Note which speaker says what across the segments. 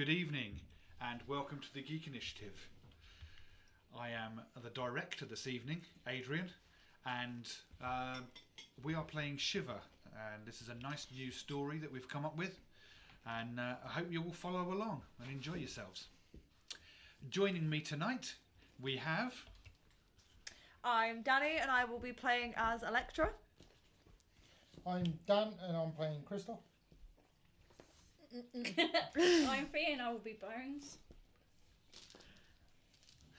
Speaker 1: Good evening and welcome to the Geek Initiative. I am the director this evening, Adrian, and we are playing Shiver, and this is a nice new story that we've come up with, and I hope you will follow along and enjoy yourselves. Joining me tonight we have...
Speaker 2: I'm Danny and I will be playing as Electra.
Speaker 3: I'm Dan and I'm playing Crystal.
Speaker 4: I'm Fee and I will be Bones.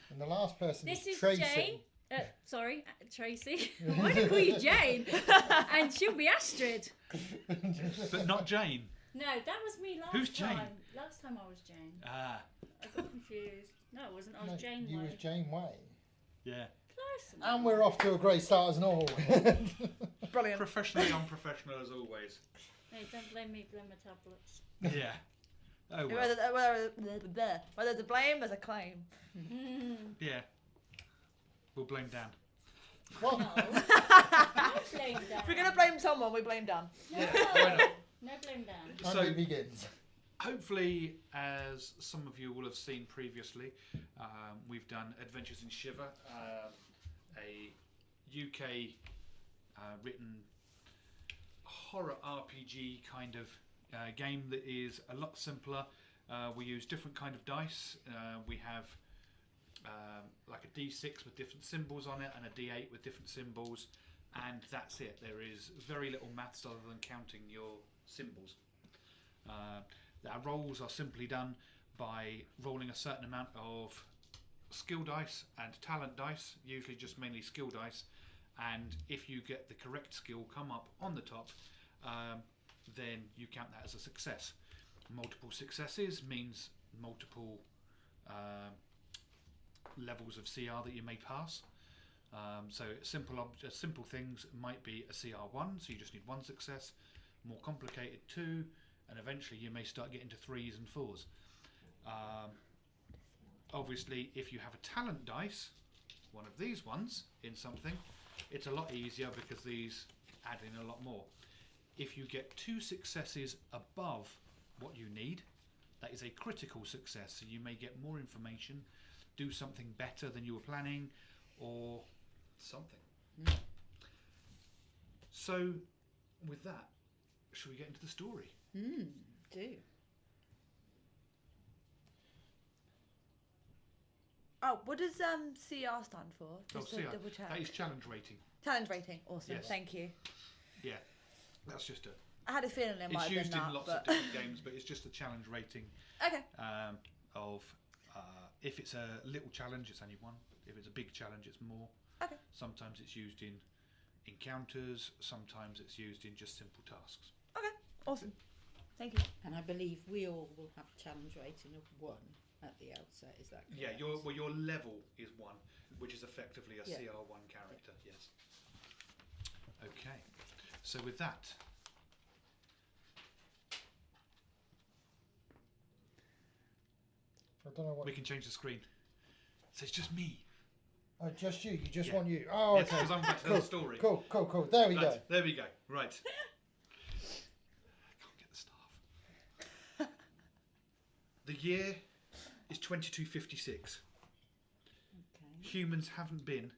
Speaker 3: And the last person
Speaker 4: This
Speaker 3: is
Speaker 4: is
Speaker 3: Tracy.
Speaker 4: Jane. Tracy. Why do I call you Jane? And she'll be Astrid.
Speaker 1: But not Jane.
Speaker 4: No, that was me last
Speaker 1: Who's
Speaker 4: time.
Speaker 1: Jane?
Speaker 4: Last time I was Jane.
Speaker 1: Ah,
Speaker 4: I got confused. No, it wasn't. I was Jane
Speaker 3: You
Speaker 4: Way.
Speaker 3: was Jane Way.
Speaker 1: yeah.
Speaker 4: Close enough.
Speaker 3: And we're off to a great start as normal.
Speaker 2: Brilliant.
Speaker 1: Professionally unprofessional as always.
Speaker 4: Hey, don't blame me, blame my tablets.
Speaker 1: Yeah. Oh well.
Speaker 2: Where there's a blame, there's a claim.
Speaker 1: Yeah. We'll blame Dan.
Speaker 3: What?
Speaker 4: No. Don't blame Dan.
Speaker 2: If we're going to blame someone, we blame Dan.
Speaker 4: No.
Speaker 1: Yeah, why not?
Speaker 4: No blame Dan.
Speaker 3: And
Speaker 1: So-
Speaker 3: it begins.
Speaker 1: Hopefully, as some of you will have seen previously, we've done Adventures in Shiver, a UK written horror RPG kind of game that is a lot simpler. We use different kind of dice. We have like a D6 with different symbols on it and a D8 with different symbols, and that's it. There is very little maths other than counting your symbols. Our rolls are simply done by rolling a certain amount of skill dice and talent dice, usually just mainly skill dice, and if you get the correct skill come up on the top, then you count that as a success. Multiple successes means multiple levels of CR that you may pass. So simple things might be a CR1, so you just need one success. More complicated 2, and eventually you may start getting to 3s and 4s. Obviously, if you have a talent dice, one of these ones, in something, it's a lot easier because these add in a lot more. If you get 2 successes above what you need, that is a critical success, so you may get more information, do something better than you were planning, or something. So, with that, shall we get into the story?
Speaker 2: Do. Oh, what does CR stand for? Just to
Speaker 1: CR.
Speaker 2: double check.
Speaker 1: That is challenge rating.
Speaker 2: Challenge rating. Awesome.
Speaker 1: Yes.
Speaker 2: Thank you.
Speaker 1: Yeah, that's just
Speaker 2: I had a feeling it might
Speaker 1: it's
Speaker 2: have
Speaker 1: used
Speaker 2: been
Speaker 1: in
Speaker 2: that.
Speaker 1: lots
Speaker 2: But...
Speaker 1: of different games, but it's just a challenge rating
Speaker 2: Okay.
Speaker 1: of if it's a little challenge, it's only 1. If it's a big challenge, it's more.
Speaker 2: Okay.
Speaker 1: Sometimes it's used in encounters. Sometimes it's used in just simple tasks.
Speaker 2: Okay. Awesome. Thank you.
Speaker 5: And I believe we all will have a challenge rating of 1 at the outset. Is that correct?
Speaker 1: Yeah, your level is 1, which is effectively a
Speaker 5: Yeah.
Speaker 1: CR1 character. Yes. Okay. So with that,
Speaker 3: I don't know what.
Speaker 1: we can change the screen. So it's just me.
Speaker 3: Oh, just you. You just
Speaker 1: Yeah.
Speaker 3: want you. Oh,
Speaker 1: Yes,
Speaker 3: okay.
Speaker 1: because I'm about to tell
Speaker 3: Cool.
Speaker 1: the story.
Speaker 3: Cool. There we
Speaker 1: Right,
Speaker 3: go.
Speaker 1: there we go. Right. I can't get the staff. The year is 2256.
Speaker 5: Okay.
Speaker 1: Humans haven't been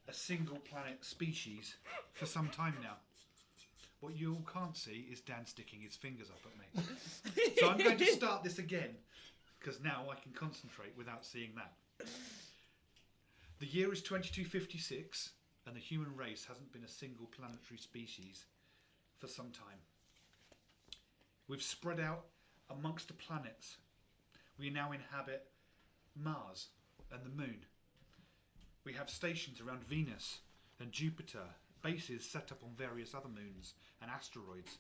Speaker 1: a single planet species for some time now. What you all can't see is Dan sticking his fingers up at me. So I'm going to start this again, because now I can concentrate without seeing that. The year is 2256, and the human race hasn't been a single planetary species for some time. We've spread out amongst the planets. We now inhabit Mars and the Moon. We have stations around Venus and Jupiter, bases set up on various other moons and asteroids.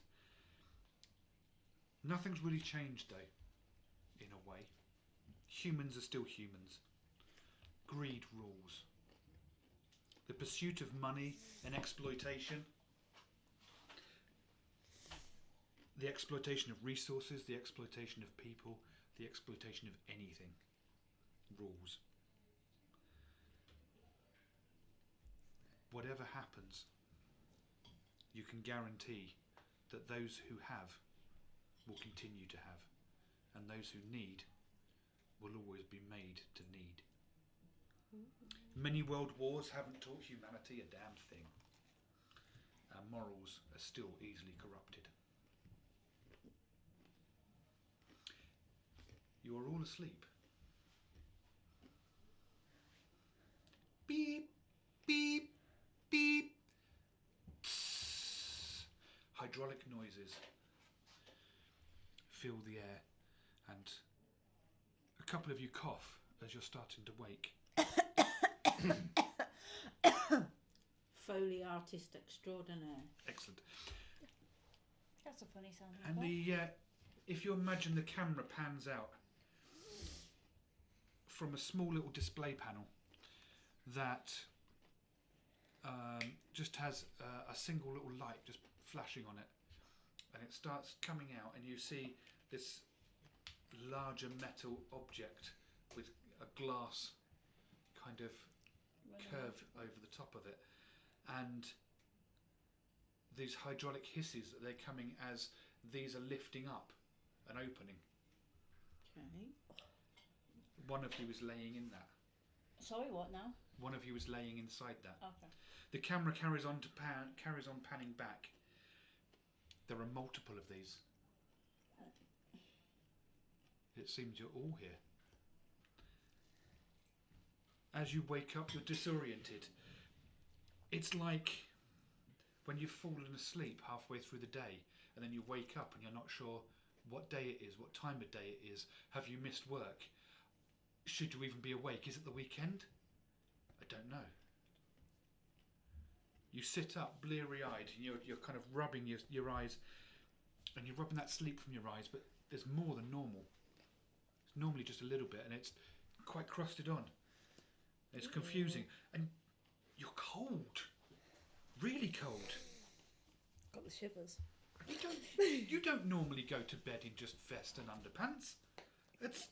Speaker 1: Nothing's really changed though, in a way. Humans are still humans. Greed rules. The pursuit of money and exploitation. The exploitation of resources, the exploitation of people, the exploitation of anything rules. Whatever happens, you can guarantee that those who have will continue to have, and those who need will always be made to need. Many world wars haven't taught humanity a damn thing. Our morals are still easily corrupted. You are all asleep. Beep, beep, beep. Psst. Hydraulic noises fill the air, and a couple of you cough as you're starting to wake.
Speaker 5: Foley artist extraordinaire.
Speaker 1: Excellent.
Speaker 4: That's a funny sound.
Speaker 1: And if you imagine the camera pans out from a small little display panel that just has a single little light just flashing on it, and it starts coming out, and you see this larger metal object with a glass kind of curve over the top of it, and these hydraulic hisses that they're coming as these are lifting up and opening.
Speaker 5: Okay.
Speaker 1: One of you is laying in that.
Speaker 4: Sorry, what now?
Speaker 1: One of you is laying inside that.
Speaker 4: Okay.
Speaker 1: The camera carries on panning back. There are multiple of these. It seems you're all here. As you wake up, you're disoriented. It's like when you've fallen asleep halfway through the day, and then you wake up and you're not sure what day it is, what time of day it is. Have you missed work? Should you even be awake? Is it the weekend? I don't know. You sit up, bleary-eyed, and you're kind of rubbing your eyes, and you're rubbing that sleep from your eyes, but there's more than normal. It's normally just a little bit, and it's quite crusted on. It's confusing, and you're cold, really cold.
Speaker 2: Got the shivers.
Speaker 1: You don't normally go to bed in just vest and underpants. It's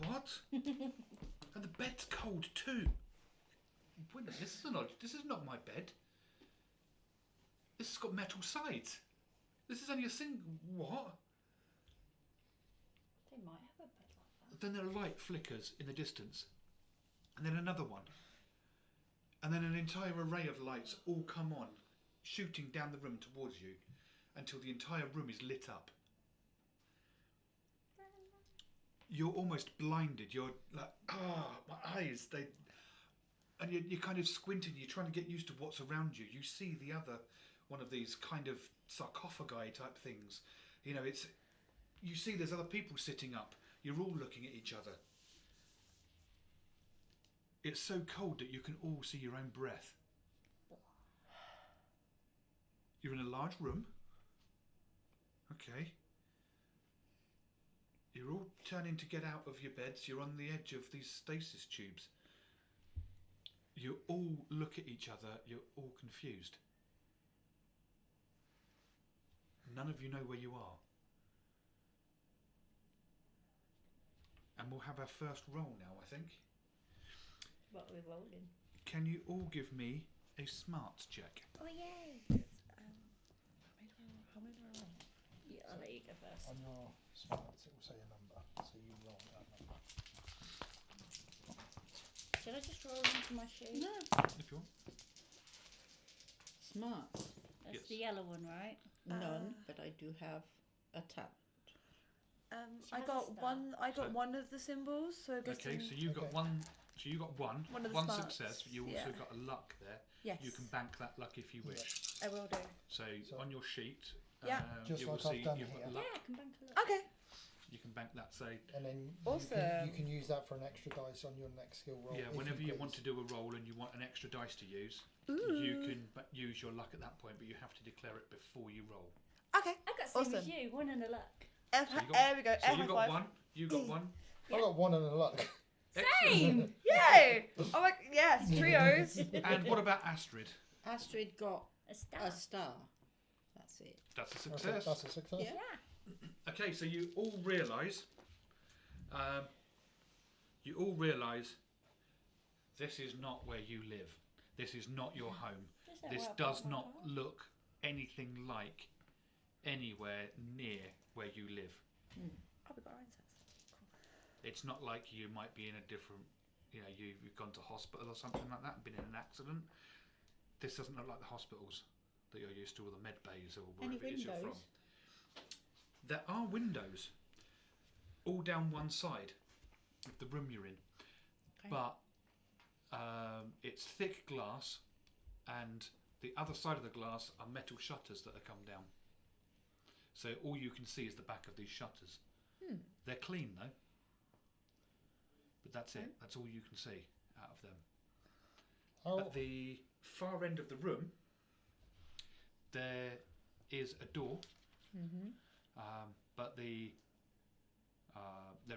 Speaker 1: what? And the bed's cold too. Wait, this is not my bed. This has got metal sides. This is only a single. What?
Speaker 4: They might have a bed like that.
Speaker 1: Then a light flickers in the distance, and then another one, and then an entire array of lights all come on, shooting down the room towards you, until the entire room is lit up. You're almost blinded. You're like, my eyes, and you're kind of squinting. You're trying to get used to what's around you. You see the other one of these kind of sarcophagi type things. You know, you see there's other people sitting up. You're all looking at each other. It's so cold that you can all see your own breath. You're in a large room. Okay. You're all turning to get out of your beds. You're on the edge of these stasis tubes. You all look at each other. You're all confused. None of you know where you are. And we'll have our first roll now, I think.
Speaker 4: What are we rolling?
Speaker 1: Can you all give me a smarts check?
Speaker 2: Oh yay! How many do I roll?
Speaker 4: Yeah, I'll let you go first.
Speaker 3: On your smarts, it will say a number, so you roll that number.
Speaker 4: Should I just roll into my sheet?
Speaker 5: No.
Speaker 1: If you want.
Speaker 5: Smart.
Speaker 4: That's
Speaker 1: Yes.
Speaker 4: the yellow one, right?
Speaker 5: None, but I do have a talent.
Speaker 4: She
Speaker 2: I
Speaker 4: has a
Speaker 2: got
Speaker 4: star.
Speaker 2: one. I got
Speaker 1: So-
Speaker 2: one of the symbols. So I guess
Speaker 1: Okay, so you got
Speaker 3: Okay.
Speaker 1: one. So you got one.
Speaker 2: One of the
Speaker 1: one
Speaker 2: smarts,
Speaker 1: success. But you also
Speaker 2: yeah.
Speaker 1: got a luck there.
Speaker 2: yes,
Speaker 1: You can bank that luck if you wish.
Speaker 2: I will do.
Speaker 1: So,
Speaker 3: So-
Speaker 1: on your sheet,
Speaker 2: Yeah.
Speaker 3: Just
Speaker 1: you will
Speaker 3: like I've
Speaker 1: see
Speaker 3: done
Speaker 1: you've got
Speaker 3: here.
Speaker 1: luck.
Speaker 4: Yeah, I can bank a lot.
Speaker 2: Okay.
Speaker 1: You can bank that. So
Speaker 3: And then you
Speaker 2: Awesome.
Speaker 3: can use that for an extra dice on your next skill roll.
Speaker 1: yeah,
Speaker 3: if
Speaker 1: whenever you want
Speaker 3: please.
Speaker 1: to do a roll and you want an extra dice to use,
Speaker 2: Ooh.
Speaker 1: you can use your luck at that point, but you have to declare it before you roll.
Speaker 2: Okay.
Speaker 4: I got same as
Speaker 2: Awesome.
Speaker 4: you, one and a luck.
Speaker 1: So you got-
Speaker 2: There we go.
Speaker 1: So
Speaker 2: Air
Speaker 1: you
Speaker 2: high
Speaker 1: got
Speaker 2: five.
Speaker 1: one. You got one.
Speaker 3: I got one and a luck.
Speaker 4: Same!
Speaker 2: Yay! Oh my, yes, trios.
Speaker 1: And what about Astrid?
Speaker 5: Astrid got
Speaker 4: A star.
Speaker 5: a star. That's it.
Speaker 1: That's a
Speaker 3: That's
Speaker 1: success.
Speaker 3: that's a success.
Speaker 5: Yeah.
Speaker 4: Yeah.
Speaker 1: Okay, so you all realise. This is not where you live. This is not your home.
Speaker 4: Is that
Speaker 1: This
Speaker 4: where I
Speaker 1: does
Speaker 4: bought my
Speaker 1: not
Speaker 4: car?
Speaker 1: look anything like anywhere near where you live.
Speaker 2: Oh, we got our incest.
Speaker 1: It's not like you might be in a different, you've gone to hospital or something like that and been in an accident. This doesn't look like the hospitals that you're used to, or the med bays, or
Speaker 5: Any
Speaker 1: wherever it is you're from.
Speaker 5: windows?
Speaker 1: There are windows all down one side of the room you're in,
Speaker 5: Okay.
Speaker 1: but it's thick glass, and the other side of the glass are metal shutters that have come down. So all you can see is the back of these shutters. They're clean though, but that's it. That's all you can see out of them.
Speaker 3: How,
Speaker 1: At the far end of the room, there is a door, but there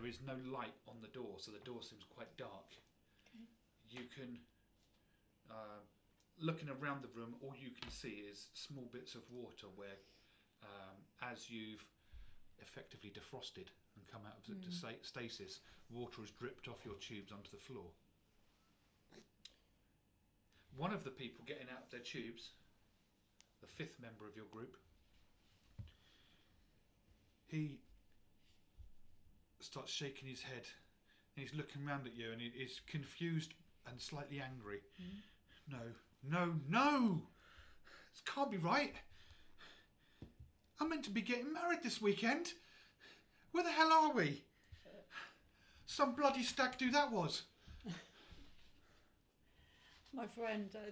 Speaker 1: is no light on the door, so the door seems quite dark.
Speaker 5: Okay.
Speaker 1: You can, looking around the room, all you can see is small bits of water where, as you've effectively defrosted and come out of stasis, water has dripped off your tubes onto the floor. One of the people getting out of their tubes, the fifth member of your group, he starts shaking his head and he's looking round at you and he is confused and slightly angry. No! This can't be right. I'm meant to be getting married this weekend. Where the hell are we? Some bloody stag do that was.
Speaker 5: My friend, I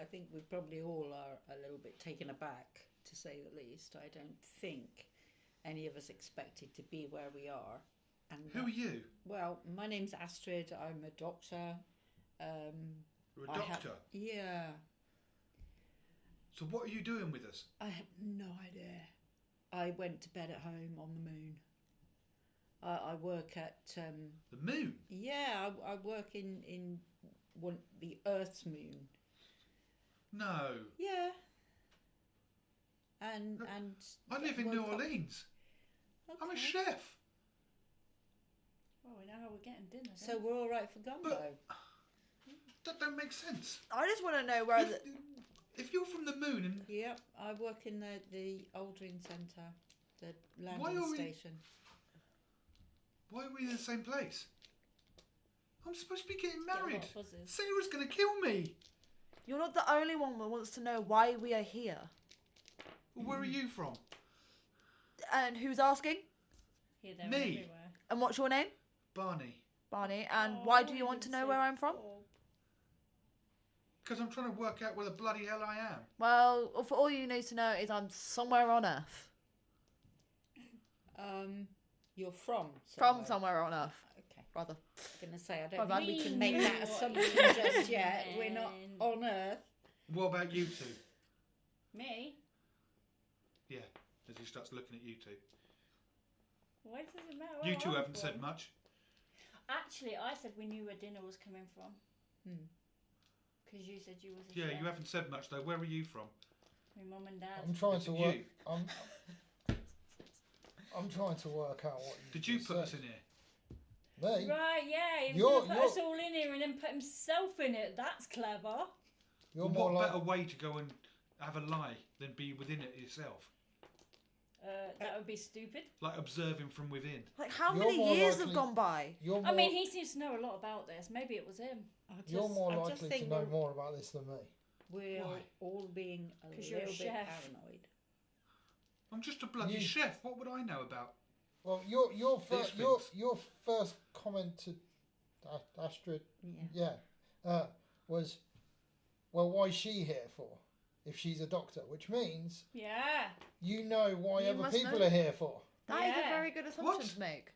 Speaker 5: think we probably all are a little bit taken aback, to say the least. I don't think any of us expected to be where we are. And
Speaker 1: Who are you?
Speaker 5: Well, my name's Astrid. I'm a doctor.
Speaker 1: You're a doctor.
Speaker 5: Yeah.
Speaker 1: So what are you doing with us?
Speaker 5: I have no idea. I went to bed at home on the moon. I work at
Speaker 1: The moon?
Speaker 5: yeah. I work in the Earth's moon.
Speaker 1: No.
Speaker 5: Yeah. And
Speaker 1: I live in New
Speaker 5: woke up-
Speaker 1: Orleans. I'm a
Speaker 5: Okay.
Speaker 1: chef.
Speaker 4: Well, we know how we're getting dinner.
Speaker 5: So
Speaker 4: don't we?
Speaker 5: we're all right for gumbo.
Speaker 1: But- That don't make sense.
Speaker 2: I just want to know where the.
Speaker 1: If you're from the moon and
Speaker 5: Yep, I work in the Aldrin Centre, the
Speaker 1: Why
Speaker 5: landing
Speaker 1: are we-
Speaker 5: station.
Speaker 1: why are we in the same place? I'm supposed to be getting
Speaker 4: Get a lot
Speaker 1: married.
Speaker 4: of buzzers.
Speaker 1: Sarah's going to kill me.
Speaker 2: You're not the only one that wants to know why we are here.
Speaker 1: Well, where are you from?
Speaker 2: And who's asking?
Speaker 4: Here, there,
Speaker 1: Me.
Speaker 4: and everywhere.
Speaker 2: And what's your name?
Speaker 1: Barney.
Speaker 2: Barney. And
Speaker 4: Oh,
Speaker 2: why do you
Speaker 4: I
Speaker 2: want to
Speaker 4: didn't
Speaker 2: know
Speaker 4: say
Speaker 2: where I'm from?
Speaker 4: Bob.
Speaker 1: Because I'm trying to work out where the bloody hell I am.
Speaker 2: Well, for all you need to know is I'm somewhere on Earth.
Speaker 5: You're from
Speaker 2: From somewhere on Earth,
Speaker 5: Okay,
Speaker 2: rather.
Speaker 5: I'm gonna say I
Speaker 2: Well,
Speaker 5: don't think we
Speaker 4: we
Speaker 5: can make
Speaker 4: knew
Speaker 5: that
Speaker 4: what
Speaker 5: assumption
Speaker 4: you
Speaker 5: just yet. We're not
Speaker 4: meant.
Speaker 5: on Earth.
Speaker 1: What about you two?
Speaker 4: Me?
Speaker 1: Yeah, as he starts looking at you two.
Speaker 4: Why does it matter?
Speaker 1: You
Speaker 4: where
Speaker 1: two
Speaker 4: I'm
Speaker 1: haven't
Speaker 4: from?
Speaker 1: said much.
Speaker 4: Actually, I said we knew where dinner was coming from.
Speaker 5: Hmm.
Speaker 4: Because you said you was a
Speaker 1: Yeah,
Speaker 4: chef.
Speaker 1: you haven't said much though. Where are you from?
Speaker 4: My mum and dad.
Speaker 3: I'm trying to work.
Speaker 1: You.
Speaker 3: I'm trying to work out what you
Speaker 1: Did you
Speaker 3: just
Speaker 1: put us
Speaker 3: said.
Speaker 1: in here?
Speaker 3: Me?
Speaker 4: Right, yeah, he
Speaker 3: You're-
Speaker 4: was going to put us
Speaker 3: you're-
Speaker 4: all in here and then put himself in it. That's clever.
Speaker 3: You're
Speaker 1: Well,
Speaker 3: more
Speaker 1: what
Speaker 3: like
Speaker 1: better way to go and have a lie than be within it yourself?
Speaker 4: That would be stupid.
Speaker 1: Like observing from within.
Speaker 2: Like, how
Speaker 3: You're
Speaker 2: many
Speaker 3: more
Speaker 2: years have
Speaker 3: likely-
Speaker 2: gone by?
Speaker 3: you're more,
Speaker 4: I mean, he seems to know a lot about this. Maybe it was him.
Speaker 3: you're more
Speaker 5: I just
Speaker 3: likely to
Speaker 5: think
Speaker 3: know
Speaker 5: we're,
Speaker 3: more about this than me.
Speaker 5: we're
Speaker 1: Why?
Speaker 5: all being a
Speaker 4: 'Cause you're a
Speaker 5: little bit
Speaker 4: chef.
Speaker 5: paranoid.
Speaker 1: I'm just a bloody
Speaker 3: You-
Speaker 1: chef. What would I know about?
Speaker 3: Well, your
Speaker 1: These
Speaker 3: your first comment to Astrid, was, well, why's she here for? If she's a doctor, which means
Speaker 4: Yeah.
Speaker 3: you know why
Speaker 2: You
Speaker 3: other
Speaker 2: must
Speaker 3: people
Speaker 2: know.
Speaker 3: are here for.
Speaker 2: That is a
Speaker 4: Yeah.
Speaker 2: very good assumption
Speaker 1: What?
Speaker 2: to make.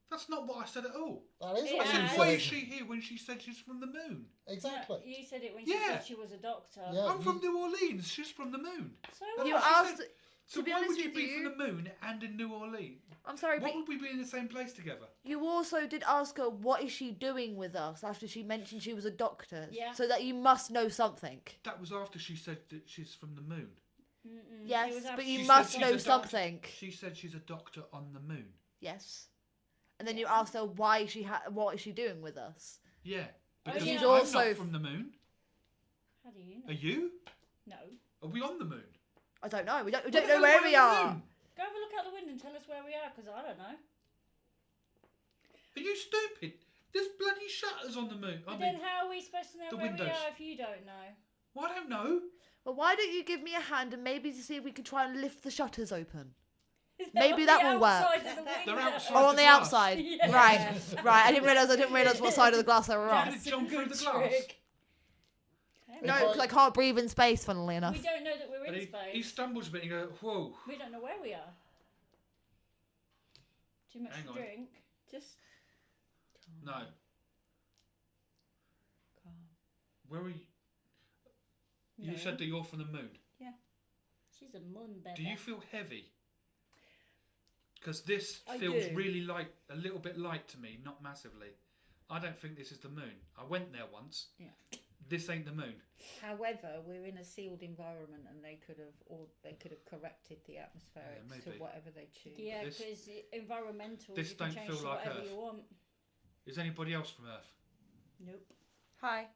Speaker 1: That's not what I said at all.
Speaker 3: That is
Speaker 4: Yeah.
Speaker 3: what
Speaker 1: I
Speaker 3: you
Speaker 1: said,
Speaker 4: Yeah.
Speaker 1: why is
Speaker 3: said.
Speaker 1: she here when she said she's from the moon?
Speaker 3: Exactly.
Speaker 4: You said it when she
Speaker 1: Yeah.
Speaker 4: said she was a doctor.
Speaker 3: Yeah.
Speaker 1: I'm
Speaker 3: you-
Speaker 1: from New Orleans. She's from the moon.
Speaker 4: So
Speaker 1: That's
Speaker 2: You
Speaker 1: what she
Speaker 2: asked.
Speaker 1: said.
Speaker 2: to
Speaker 1: So
Speaker 2: be
Speaker 1: why
Speaker 2: honest
Speaker 1: would you
Speaker 2: with
Speaker 1: be
Speaker 2: you-
Speaker 1: from the moon and in New Orleans?
Speaker 2: I'm sorry,
Speaker 1: What
Speaker 2: but
Speaker 1: would we be in the same place together?
Speaker 2: you also did ask her what is she doing with us after she mentioned she was a doctor.
Speaker 4: Yeah.
Speaker 2: So that you must know something.
Speaker 1: That was after she said that she's from the moon.
Speaker 4: Mm-mm. It
Speaker 2: Yes,
Speaker 4: was
Speaker 2: but
Speaker 4: after
Speaker 2: you
Speaker 1: She said
Speaker 2: must
Speaker 1: she's
Speaker 2: know
Speaker 1: a doctor.
Speaker 2: something.
Speaker 1: She said she's a doctor on the moon.
Speaker 2: Yes. And then you asked her why what is she doing with us?
Speaker 1: Yeah.
Speaker 4: Oh,
Speaker 1: Because
Speaker 4: she's
Speaker 1: I'm
Speaker 2: also
Speaker 1: not from the moon.
Speaker 4: How do you know?
Speaker 1: Are you?
Speaker 4: No.
Speaker 1: Are we on the moon?
Speaker 2: I don't know. We don't
Speaker 1: What
Speaker 2: know
Speaker 1: the hell
Speaker 2: where
Speaker 1: am I
Speaker 2: we
Speaker 1: on the
Speaker 2: are.
Speaker 1: moon?
Speaker 4: Go have a look out the window and tell us where we are, because I don't know.
Speaker 1: Are you stupid? There's bloody shutters on the moon.
Speaker 4: But then how are we supposed to know
Speaker 1: the
Speaker 4: where we
Speaker 1: windows.
Speaker 4: are if you don't know?
Speaker 1: Well, I don't know.
Speaker 2: Well, why don't you give me a hand and maybe to see if we can try and lift the shutters open?
Speaker 4: Is
Speaker 2: Maybe
Speaker 4: on
Speaker 2: that
Speaker 4: the
Speaker 2: will work.
Speaker 4: outside of the
Speaker 1: They're
Speaker 4: window?
Speaker 1: outside.
Speaker 2: Oh, on
Speaker 1: the
Speaker 2: the
Speaker 1: glass.
Speaker 2: outside.
Speaker 4: Yeah.
Speaker 2: Right. I didn't realise what side of the glass they were
Speaker 1: Yeah,
Speaker 2: on.
Speaker 1: to jump through the
Speaker 4: Good
Speaker 1: glass.
Speaker 4: trick.
Speaker 2: No,
Speaker 3: If
Speaker 2: because I can't breathe in space, funnily enough.
Speaker 4: We don't know that we're in
Speaker 1: And
Speaker 4: space.
Speaker 1: he stumbles a bit and you go, whoa.
Speaker 4: We don't know where we are. Too much
Speaker 1: Hang
Speaker 4: to
Speaker 1: on.
Speaker 4: drink.
Speaker 5: Just
Speaker 1: No.
Speaker 5: calm.
Speaker 1: Where are you? You
Speaker 4: No.
Speaker 1: said that you're from the moon.
Speaker 4: She's a moon baby.
Speaker 1: Do you feel heavy? Because this
Speaker 5: I
Speaker 1: feels
Speaker 5: do.
Speaker 1: really light, a little bit light to me, not massively. I don't think this is the moon. I went there once.
Speaker 5: Yeah.
Speaker 1: This ain't the moon.
Speaker 5: However, we're in a sealed environment, and they could have corrected the atmospherics to
Speaker 1: maybe.
Speaker 5: whatever they choose.
Speaker 4: Yeah,
Speaker 1: This-
Speaker 4: because environmental.
Speaker 1: this
Speaker 4: you can
Speaker 1: don't
Speaker 4: change
Speaker 1: feel
Speaker 4: to
Speaker 1: like
Speaker 4: whatever
Speaker 1: Earth.
Speaker 4: you want.
Speaker 1: Is anybody else from Earth?
Speaker 5: Nope.
Speaker 2: Hi.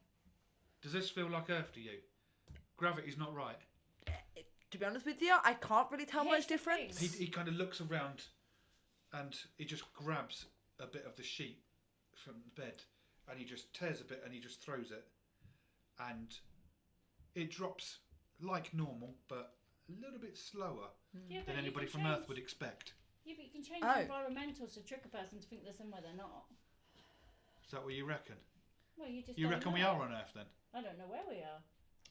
Speaker 1: Does this feel like Earth to you? Gravity's not right.
Speaker 2: To be honest with you, I can't really tell
Speaker 4: Here's
Speaker 2: much
Speaker 4: the
Speaker 2: difference.
Speaker 4: thing.
Speaker 1: He kind of looks around and he just grabs a bit of the sheet from the bed and he just tears a bit and he just throws it. And it drops like normal, but a little bit slower
Speaker 4: Yeah, but
Speaker 1: than
Speaker 4: you
Speaker 1: anybody
Speaker 4: can
Speaker 1: from Earth
Speaker 4: change-
Speaker 1: would expect.
Speaker 4: Yeah, but you can change
Speaker 2: Oh.
Speaker 4: the environmental to trick a person to think they're somewhere they're not.
Speaker 1: Is that what you reckon?
Speaker 4: Well, you just.
Speaker 1: You
Speaker 4: don't
Speaker 1: reckon
Speaker 4: know.
Speaker 1: we are on Earth then?
Speaker 4: I don't know where we are.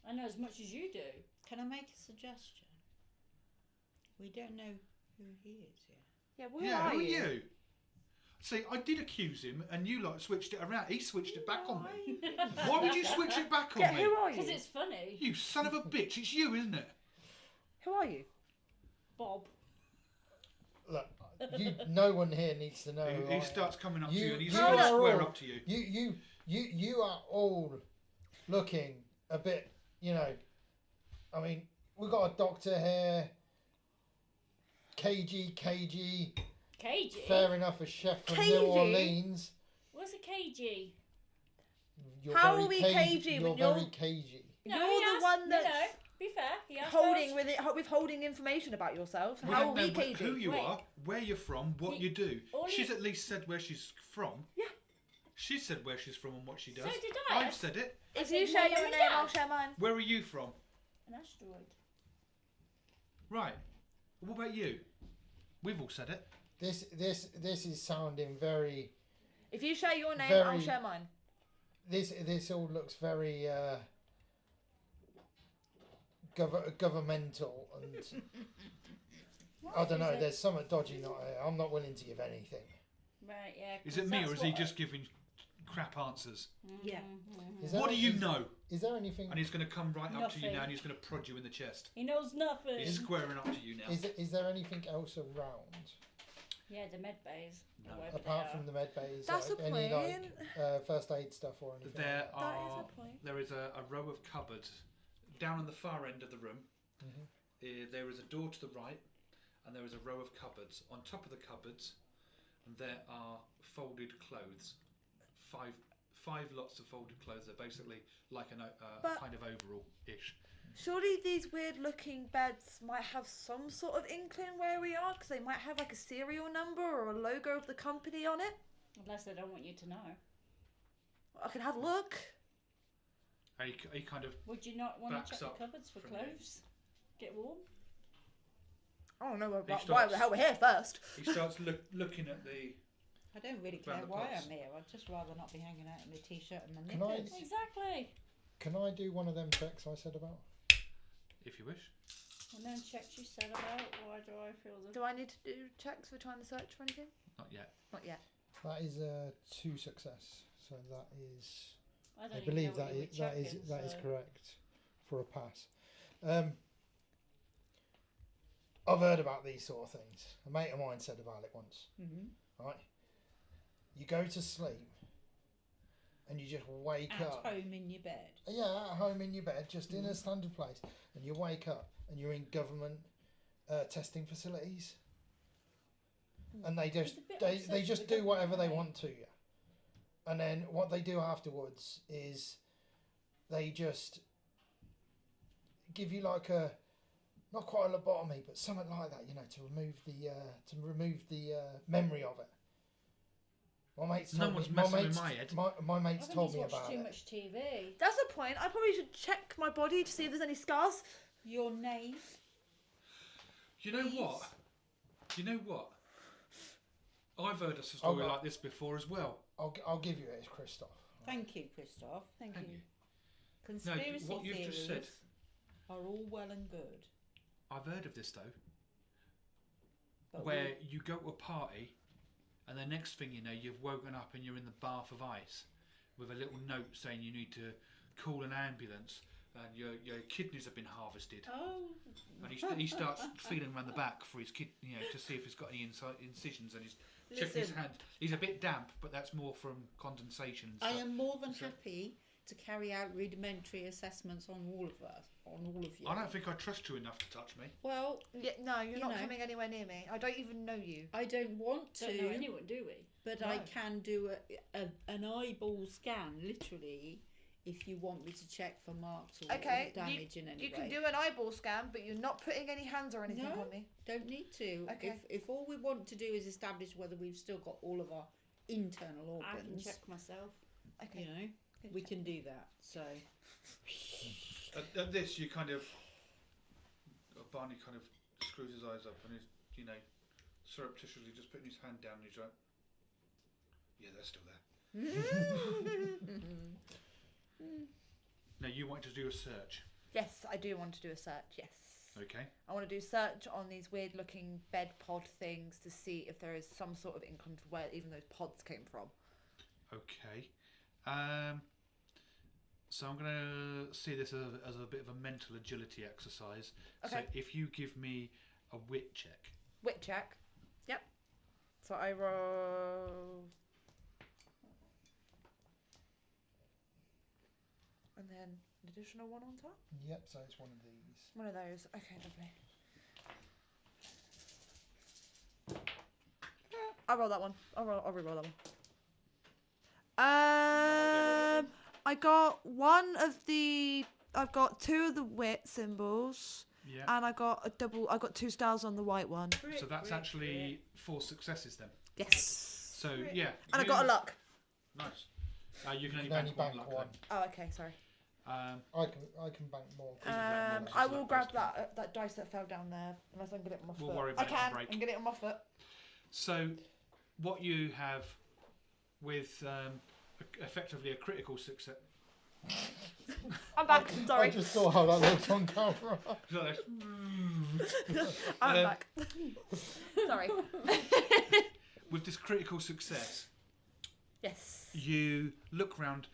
Speaker 4: I know as much as you do.
Speaker 5: Can I make a suggestion? We don't know who he is yet.
Speaker 2: Yeah, where
Speaker 1: Yeah,
Speaker 2: are
Speaker 1: who are
Speaker 2: you?
Speaker 1: you? See, I did accuse him and you like switched it around. He switched it back on me. Why would you switch it back on
Speaker 2: Yeah,
Speaker 1: me?
Speaker 2: who are
Speaker 4: Because
Speaker 2: you?
Speaker 4: it's funny.
Speaker 1: You son of a bitch, it's you, isn't it?
Speaker 2: Who are you?
Speaker 4: Bob.
Speaker 3: Look, no one here needs to know. who I
Speaker 1: He
Speaker 3: am.
Speaker 1: starts coming up to
Speaker 3: You-
Speaker 1: you and he's
Speaker 3: you
Speaker 1: going to
Speaker 3: are
Speaker 1: square
Speaker 3: all-
Speaker 1: up to you.
Speaker 3: You are all looking a bit, I mean, we've got a doctor here, KG,
Speaker 4: KG?
Speaker 3: fair enough, a chef from
Speaker 2: KG?
Speaker 3: New Orleans.
Speaker 4: What's a KG?
Speaker 3: You're
Speaker 2: How
Speaker 3: very
Speaker 2: are we
Speaker 3: cagey,
Speaker 2: KG
Speaker 3: You're
Speaker 2: when you're-
Speaker 3: very cagey.
Speaker 2: You're
Speaker 4: No, he
Speaker 2: the
Speaker 4: asked-
Speaker 2: one
Speaker 4: no,
Speaker 2: that's
Speaker 4: no, be fair. He asked
Speaker 2: holding
Speaker 4: first.
Speaker 2: withholding information about yourself.
Speaker 1: We
Speaker 2: How
Speaker 1: don't
Speaker 2: are we
Speaker 1: know
Speaker 2: cagey?
Speaker 1: who you
Speaker 4: Wait.
Speaker 1: are, where you're from, what
Speaker 4: He-
Speaker 1: you do.
Speaker 4: all
Speaker 1: She's
Speaker 4: he-
Speaker 1: at least said where she's from.
Speaker 2: Yeah.
Speaker 1: She said where she's from and what she
Speaker 4: So
Speaker 1: does.
Speaker 4: did I.
Speaker 1: I've said it.
Speaker 2: If
Speaker 4: said
Speaker 2: you share
Speaker 4: my
Speaker 2: your
Speaker 4: mum and
Speaker 2: name,
Speaker 4: dad.
Speaker 2: I'll share mine.
Speaker 1: Where are you from?
Speaker 4: An asteroid.
Speaker 1: Right. What about you? We've all said it.
Speaker 3: This is sounding very.
Speaker 2: If you share your name, I'll
Speaker 3: Very-
Speaker 2: share mine.
Speaker 3: This all looks very governmental and I don't know.
Speaker 4: is it?
Speaker 3: There's something dodgy. Not here. I'm not willing to give anything.
Speaker 4: Right, yeah.
Speaker 1: Is
Speaker 4: 'cause
Speaker 1: it me or
Speaker 4: that's
Speaker 1: is he
Speaker 4: what
Speaker 1: just giving crap answers?
Speaker 5: Yeah.
Speaker 3: Is there,
Speaker 1: What do you
Speaker 3: is-
Speaker 1: know?
Speaker 3: Is there anything?
Speaker 1: And he's going to come right up to you
Speaker 4: Nothing.
Speaker 1: now and he's going to prod you in the chest.
Speaker 4: He knows nothing.
Speaker 1: He's squaring up to you now.
Speaker 3: Is there anything else around
Speaker 4: Yeah, the med bays.
Speaker 1: No.
Speaker 4: Wherever
Speaker 3: apart
Speaker 4: they
Speaker 3: from
Speaker 4: are.
Speaker 3: the med bays?
Speaker 2: That's
Speaker 3: like,
Speaker 2: a
Speaker 3: any
Speaker 2: point.
Speaker 3: first aid stuff or anything?
Speaker 1: There
Speaker 3: like that?
Speaker 2: That is
Speaker 1: are.
Speaker 2: a point.
Speaker 1: There is a row of cupboards down on the far end of the room.
Speaker 3: Mhm.
Speaker 1: There is a door to the right, and there is a row of cupboards. On top of the cupboards, there are folded clothes. Five lots of folded clothes. They're basically like a
Speaker 2: But-
Speaker 1: kind of overall-ish.
Speaker 2: Surely these weird-looking beds might have some sort of inkling where we are, because they might have like a serial number or a logo of the company on it.
Speaker 4: Unless they don't want you to know.
Speaker 2: I can have a look.
Speaker 1: He kind of
Speaker 4: Would you not want
Speaker 1: Backs
Speaker 4: to check the
Speaker 1: up
Speaker 4: cupboards for
Speaker 1: from you.
Speaker 4: clothes? Get warm?
Speaker 2: I don't know
Speaker 1: He
Speaker 2: why
Speaker 1: starts-
Speaker 2: the hell we're here first.
Speaker 1: he starts looking at the.
Speaker 5: I don't really care
Speaker 1: Round the
Speaker 5: why
Speaker 1: pots.
Speaker 5: I'm here. I'd just rather not be hanging out in my t-shirt and my
Speaker 3: Can I-
Speaker 5: knickers.
Speaker 4: Exactly.
Speaker 3: Can I do one of them checks I said about?
Speaker 1: If you wish.
Speaker 4: And then checks you said about. Why do I feel the...
Speaker 2: Do I need to do checks for trying to search for anything?
Speaker 1: Not yet.
Speaker 2: Not yet.
Speaker 3: That is a 2 success. So that is.
Speaker 4: I don't
Speaker 3: I
Speaker 4: even
Speaker 3: believe
Speaker 4: know what you were
Speaker 3: that is
Speaker 4: checking, so-
Speaker 3: correct for a pass. I've heard about these sort of things. A mate of mine said about it once.
Speaker 5: Mm-hmm.
Speaker 3: Right, you go to sleep and you just wake
Speaker 5: At
Speaker 3: up.
Speaker 5: home in your bed.
Speaker 3: Yeah, at home in your bed, just in a standard place, and you wake up and you're in government testing facilities, and they just
Speaker 4: It's a bit
Speaker 3: they
Speaker 4: obsessed
Speaker 3: just
Speaker 4: with
Speaker 3: do
Speaker 4: the
Speaker 3: whatever they
Speaker 4: government,
Speaker 3: want to you, and then what they do afterwards is they just give you like a not quite a lobotomy, but something like that, to remove the memory of it. My mates
Speaker 1: No
Speaker 3: told
Speaker 1: one's
Speaker 3: me. My
Speaker 1: messing with
Speaker 3: mates,
Speaker 1: my head.
Speaker 3: my mates
Speaker 5: I think
Speaker 3: told
Speaker 5: he's
Speaker 3: me
Speaker 5: watched
Speaker 3: about
Speaker 5: too
Speaker 3: it.
Speaker 5: much TV.
Speaker 2: That's the point. I probably should check my body to see if there's any scars.
Speaker 5: Your name?
Speaker 1: You know
Speaker 5: Please.
Speaker 1: what? You know what? I've heard a story
Speaker 3: Oh,
Speaker 1: like this before as well.
Speaker 3: I'll give you it. It's Christoph.
Speaker 5: Thank you, Christoph.
Speaker 2: Thank
Speaker 1: Thank
Speaker 2: you.
Speaker 1: you.
Speaker 5: Conspiracy
Speaker 1: what you've
Speaker 5: theories
Speaker 1: just said.
Speaker 5: are all well and good.
Speaker 1: I've heard of this though,
Speaker 5: But
Speaker 1: where you go to a party, and the next thing you know, you've woken up and you're in the bath of ice, with a little note saying you need to call an ambulance, and your kidneys have been harvested.
Speaker 5: Oh.
Speaker 1: And he starts feeling around the back for his kid, to see if he's got any incisions, and he's checking his
Speaker 5: Listen.
Speaker 1: hand. He's a bit damp, but that's more from condensation. And
Speaker 5: I
Speaker 1: stuff.
Speaker 5: am more than
Speaker 1: So-
Speaker 5: happy to carry out rudimentary assessments on all of us, on all of you.
Speaker 1: I don't think I trust you enough to touch me.
Speaker 5: Well,
Speaker 2: Yeah, no, you're
Speaker 5: You
Speaker 2: not
Speaker 5: know.
Speaker 2: coming anywhere near me. I don't even know you.
Speaker 5: I don't want to,
Speaker 4: Don't know anyone, do we?
Speaker 5: but
Speaker 2: No.
Speaker 5: I can do an eyeball scan, literally, if you want me to check for marks or
Speaker 2: Okay,
Speaker 5: damage in any
Speaker 2: You
Speaker 5: way.
Speaker 2: can do an eyeball scan, but you're not putting any hands or anything
Speaker 5: No.
Speaker 2: on me.
Speaker 5: Don't need to.
Speaker 2: Okay.
Speaker 5: If all we want to do is establish whether we've still got all of our internal
Speaker 4: I can
Speaker 5: organs,
Speaker 4: check myself.
Speaker 2: Okay.
Speaker 5: you know, we can do that. So
Speaker 1: At this, you kind of, Barney kind of screws his eyes up and is, surreptitiously just putting his hand down. And he's like, "Yeah, they're still there." Now you want to do a search,
Speaker 2: Yes, I do want to do a search. Yes.
Speaker 1: okay?
Speaker 2: I want to do a search on these weird looking bed pod things to see if there is some sort of inkling to where even those pods came from.
Speaker 1: Okay. So I'm going to see this as a bit of a mental agility exercise. So
Speaker 2: Okay.
Speaker 1: if you give me a wit check.
Speaker 2: Wit check. Yep. So I roll. And then an additional one on top?
Speaker 3: Yep. So it's one of these.
Speaker 2: One of those. Okay, lovely. I'll roll that one. I'll re-roll that one. I got one of the. I've got two of the wit symbols,
Speaker 1: Yeah.
Speaker 2: and I got a double. I got 2 stars on the white one.
Speaker 1: So that's actually 4 successes then.
Speaker 2: Yes.
Speaker 1: So yeah.
Speaker 2: And I got a luck.
Speaker 1: Nice. You can only
Speaker 3: You can only
Speaker 1: bank one
Speaker 3: bank
Speaker 1: luck
Speaker 3: one.
Speaker 2: Oh, okay. Sorry.
Speaker 1: then.
Speaker 3: I can bank more.
Speaker 2: I will grab that dice that fell down there, unless I can get it on my foot.
Speaker 1: We'll worry
Speaker 2: I
Speaker 1: about it on
Speaker 2: can.
Speaker 1: break.
Speaker 2: I can get it on my foot.
Speaker 1: So what you have with effectively a critical success.
Speaker 2: I'm back.
Speaker 3: I
Speaker 2: Sorry.
Speaker 3: just saw how that looks on camera.
Speaker 2: I'm back. Sorry.
Speaker 1: With this critical success,
Speaker 2: Yes.
Speaker 1: you look round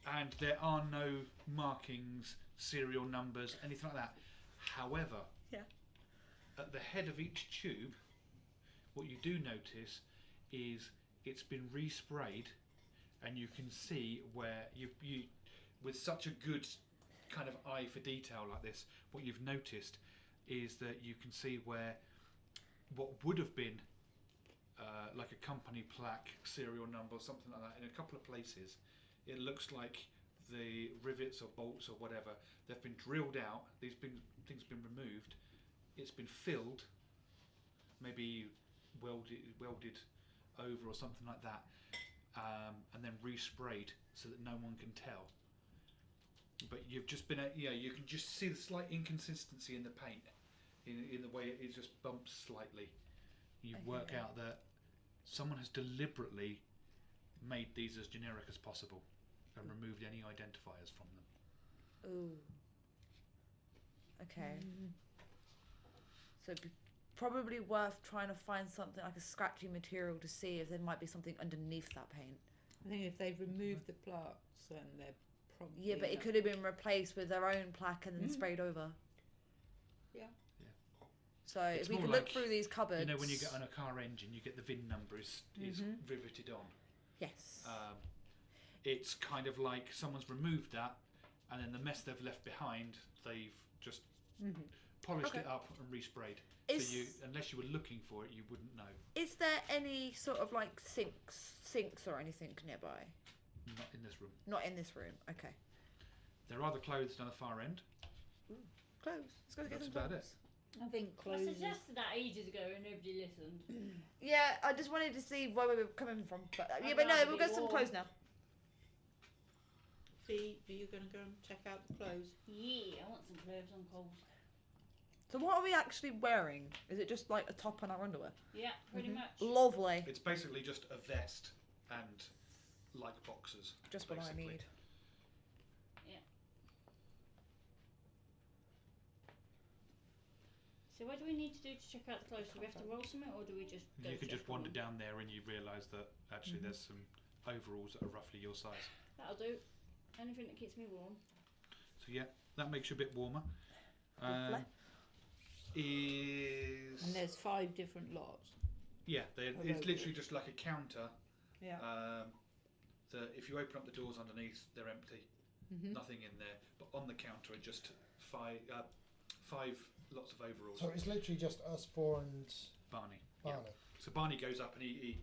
Speaker 1: and there are no markings, serial numbers, anything like that. However,
Speaker 2: Yeah.
Speaker 1: at the head of each tube, what you do notice is it's been resprayed, and you can see where you with such a good kind of eye for detail like this, what you've noticed is that you can see where what would have been like a company plaque, serial number, or something like that, in a couple of places, it looks like the rivets or bolts or whatever, they've been drilled out, things been removed, it's been filled, maybe welded over or something like that, and then resprayed so that no one can tell. But you've just been, you can just see the slight inconsistency in the paint, in the way it just bumps slightly. You work out that someone has deliberately made these as generic as possible and removed any identifiers from them.
Speaker 2: Ooh. Okay. So it'd be probably worth trying to find something like a scratchy material to see if there might be something underneath that paint.
Speaker 5: I think if they've removed the plaques, then they're probably
Speaker 2: Yeah, but it could have been replaced with their own plaque and then sprayed over.
Speaker 5: Yeah.
Speaker 2: So
Speaker 1: It's
Speaker 2: if we
Speaker 1: more
Speaker 2: could look
Speaker 1: like,
Speaker 2: through these cupboards.
Speaker 1: You know, when you get on a car engine, you get the VIN number is riveted on.
Speaker 2: Yes.
Speaker 1: It's kind of like someone's removed that, and then the mess they've left behind, they've just polished it up and resprayed.
Speaker 2: Is-
Speaker 1: So you, unless you were looking for it, you wouldn't know.
Speaker 2: Is there any sort of like sinks or anything nearby?
Speaker 1: Not in this room.
Speaker 2: Not in this room. Okay.
Speaker 1: There are the clothes down the far end.
Speaker 2: Clothes. Let's go get
Speaker 1: That's
Speaker 2: some
Speaker 1: about
Speaker 2: clothes.
Speaker 5: I think
Speaker 4: I
Speaker 5: clothes.
Speaker 4: suggested that ages ago and nobody listened.
Speaker 2: Yeah, I just wanted to see where we were coming from. But
Speaker 4: I'd
Speaker 2: yeah, but no,
Speaker 4: rather
Speaker 2: we'll
Speaker 4: be
Speaker 2: go some
Speaker 4: warm.
Speaker 2: clothes now.
Speaker 5: See, are you going to go and check out the clothes?
Speaker 4: Yeah, I want some clothes on cold.
Speaker 2: So what are we actually wearing? Is it just like a top and our underwear?
Speaker 4: Yeah, pretty much.
Speaker 2: Lovely.
Speaker 1: It's basically just a vest and like boxers.
Speaker 2: Just what I
Speaker 1: basically.
Speaker 2: need.
Speaker 4: So what do we need to do to check out the clothes? Do we have to roll something, or do we just go
Speaker 1: You can
Speaker 4: check
Speaker 1: just wander
Speaker 4: on them?
Speaker 1: down there and you realise that actually there's some overalls that are roughly your size.
Speaker 4: That'll do. Anything that keeps me warm.
Speaker 1: So yeah, that makes you a bit warmer.
Speaker 2: Lovely.
Speaker 5: And there's 5 different lots.
Speaker 1: Yeah, it's literally just like a counter.
Speaker 2: Yeah.
Speaker 1: That if you open up the doors underneath, they're empty. Nothing in there. But on the counter are just five lots of overalls.
Speaker 3: So it's literally just us 4 and
Speaker 1: Barney.
Speaker 3: Barney.
Speaker 1: Yeah. So Barney goes up and he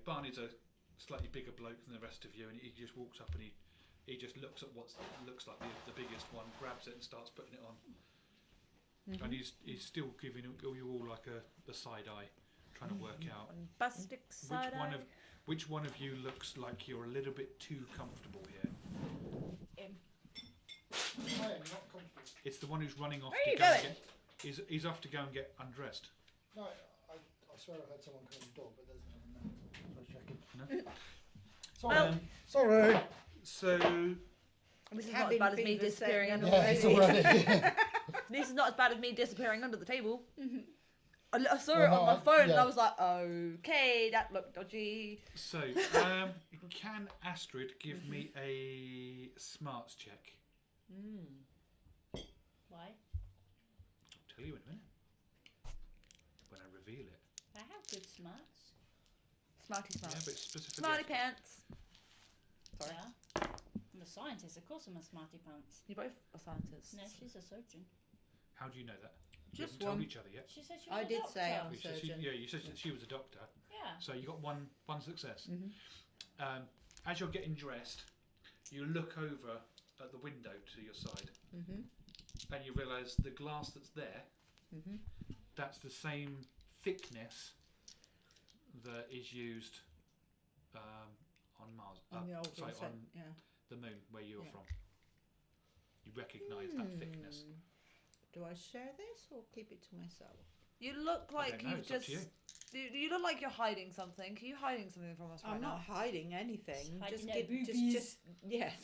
Speaker 1: Barney's a slightly bigger bloke than the rest of you, and he just walks up and he just looks at what looks like the biggest one, grabs it and starts putting it on. And he's still giving you all like the side eye, trying to work out
Speaker 2: Bombastic side eye.
Speaker 1: which one of you looks like you're a little bit too comfortable here.
Speaker 3: I am not comfortable.
Speaker 1: It's the one who's running off
Speaker 2: Where
Speaker 1: to
Speaker 2: are you
Speaker 1: go and
Speaker 2: going?
Speaker 1: get. He's off to go and get undressed.
Speaker 3: No, I swear I heard someone come to the door, but there's no one there. So I was checking.
Speaker 1: No?
Speaker 3: Sorry.
Speaker 2: Well-
Speaker 3: Sorry.
Speaker 1: So
Speaker 2: This is not as bad as me disappearing under
Speaker 3: Yeah,
Speaker 2: the
Speaker 3: it's
Speaker 2: table.
Speaker 3: already.
Speaker 2: This is not as bad as me disappearing under the table. I saw
Speaker 3: Well,
Speaker 2: it
Speaker 3: no,
Speaker 2: on my phone and
Speaker 3: yeah.
Speaker 2: I was like, okay, that looked dodgy.
Speaker 1: So, can Astrid give me a smarts check?
Speaker 4: Why?
Speaker 1: I'll tell you in a minute. When I reveal it.
Speaker 4: I have good smarts.
Speaker 2: Smarty
Speaker 1: Yeah,
Speaker 2: smarts.
Speaker 1: but specifically.
Speaker 2: Smarty pants. Sorry.
Speaker 4: Yeah. I'm a scientist, of course I'm a smarty pants.
Speaker 2: You both are scientists.
Speaker 4: No, she's a surgeon.
Speaker 1: How do you know that? You
Speaker 5: Just
Speaker 1: haven't told
Speaker 5: one.
Speaker 1: each other yet.
Speaker 4: She said she was
Speaker 5: I
Speaker 4: a
Speaker 5: did
Speaker 4: doctor.
Speaker 5: say I'm
Speaker 1: You said
Speaker 5: surgeon.
Speaker 1: you said that she was a doctor.
Speaker 4: Yeah.
Speaker 1: So you got one success. As you're getting dressed, you look over at the window to your side, and you realise the glass that's there, that's the same thickness that is used on Mars.
Speaker 5: On the old
Speaker 1: sorry,
Speaker 5: set,
Speaker 1: on
Speaker 5: yeah.
Speaker 1: the moon where you're
Speaker 5: Yeah.
Speaker 1: from. You recognise that thickness.
Speaker 5: Do I share this or keep it to myself?
Speaker 2: You look
Speaker 1: I
Speaker 2: like
Speaker 1: don't know,
Speaker 2: you've
Speaker 1: it's up
Speaker 2: just.
Speaker 1: to you.
Speaker 2: You look like you're hiding something. Are you hiding something from us right
Speaker 5: I'm
Speaker 2: now?
Speaker 5: not hiding anything.
Speaker 4: Hiding
Speaker 5: Just
Speaker 4: their
Speaker 5: give,
Speaker 4: boobies.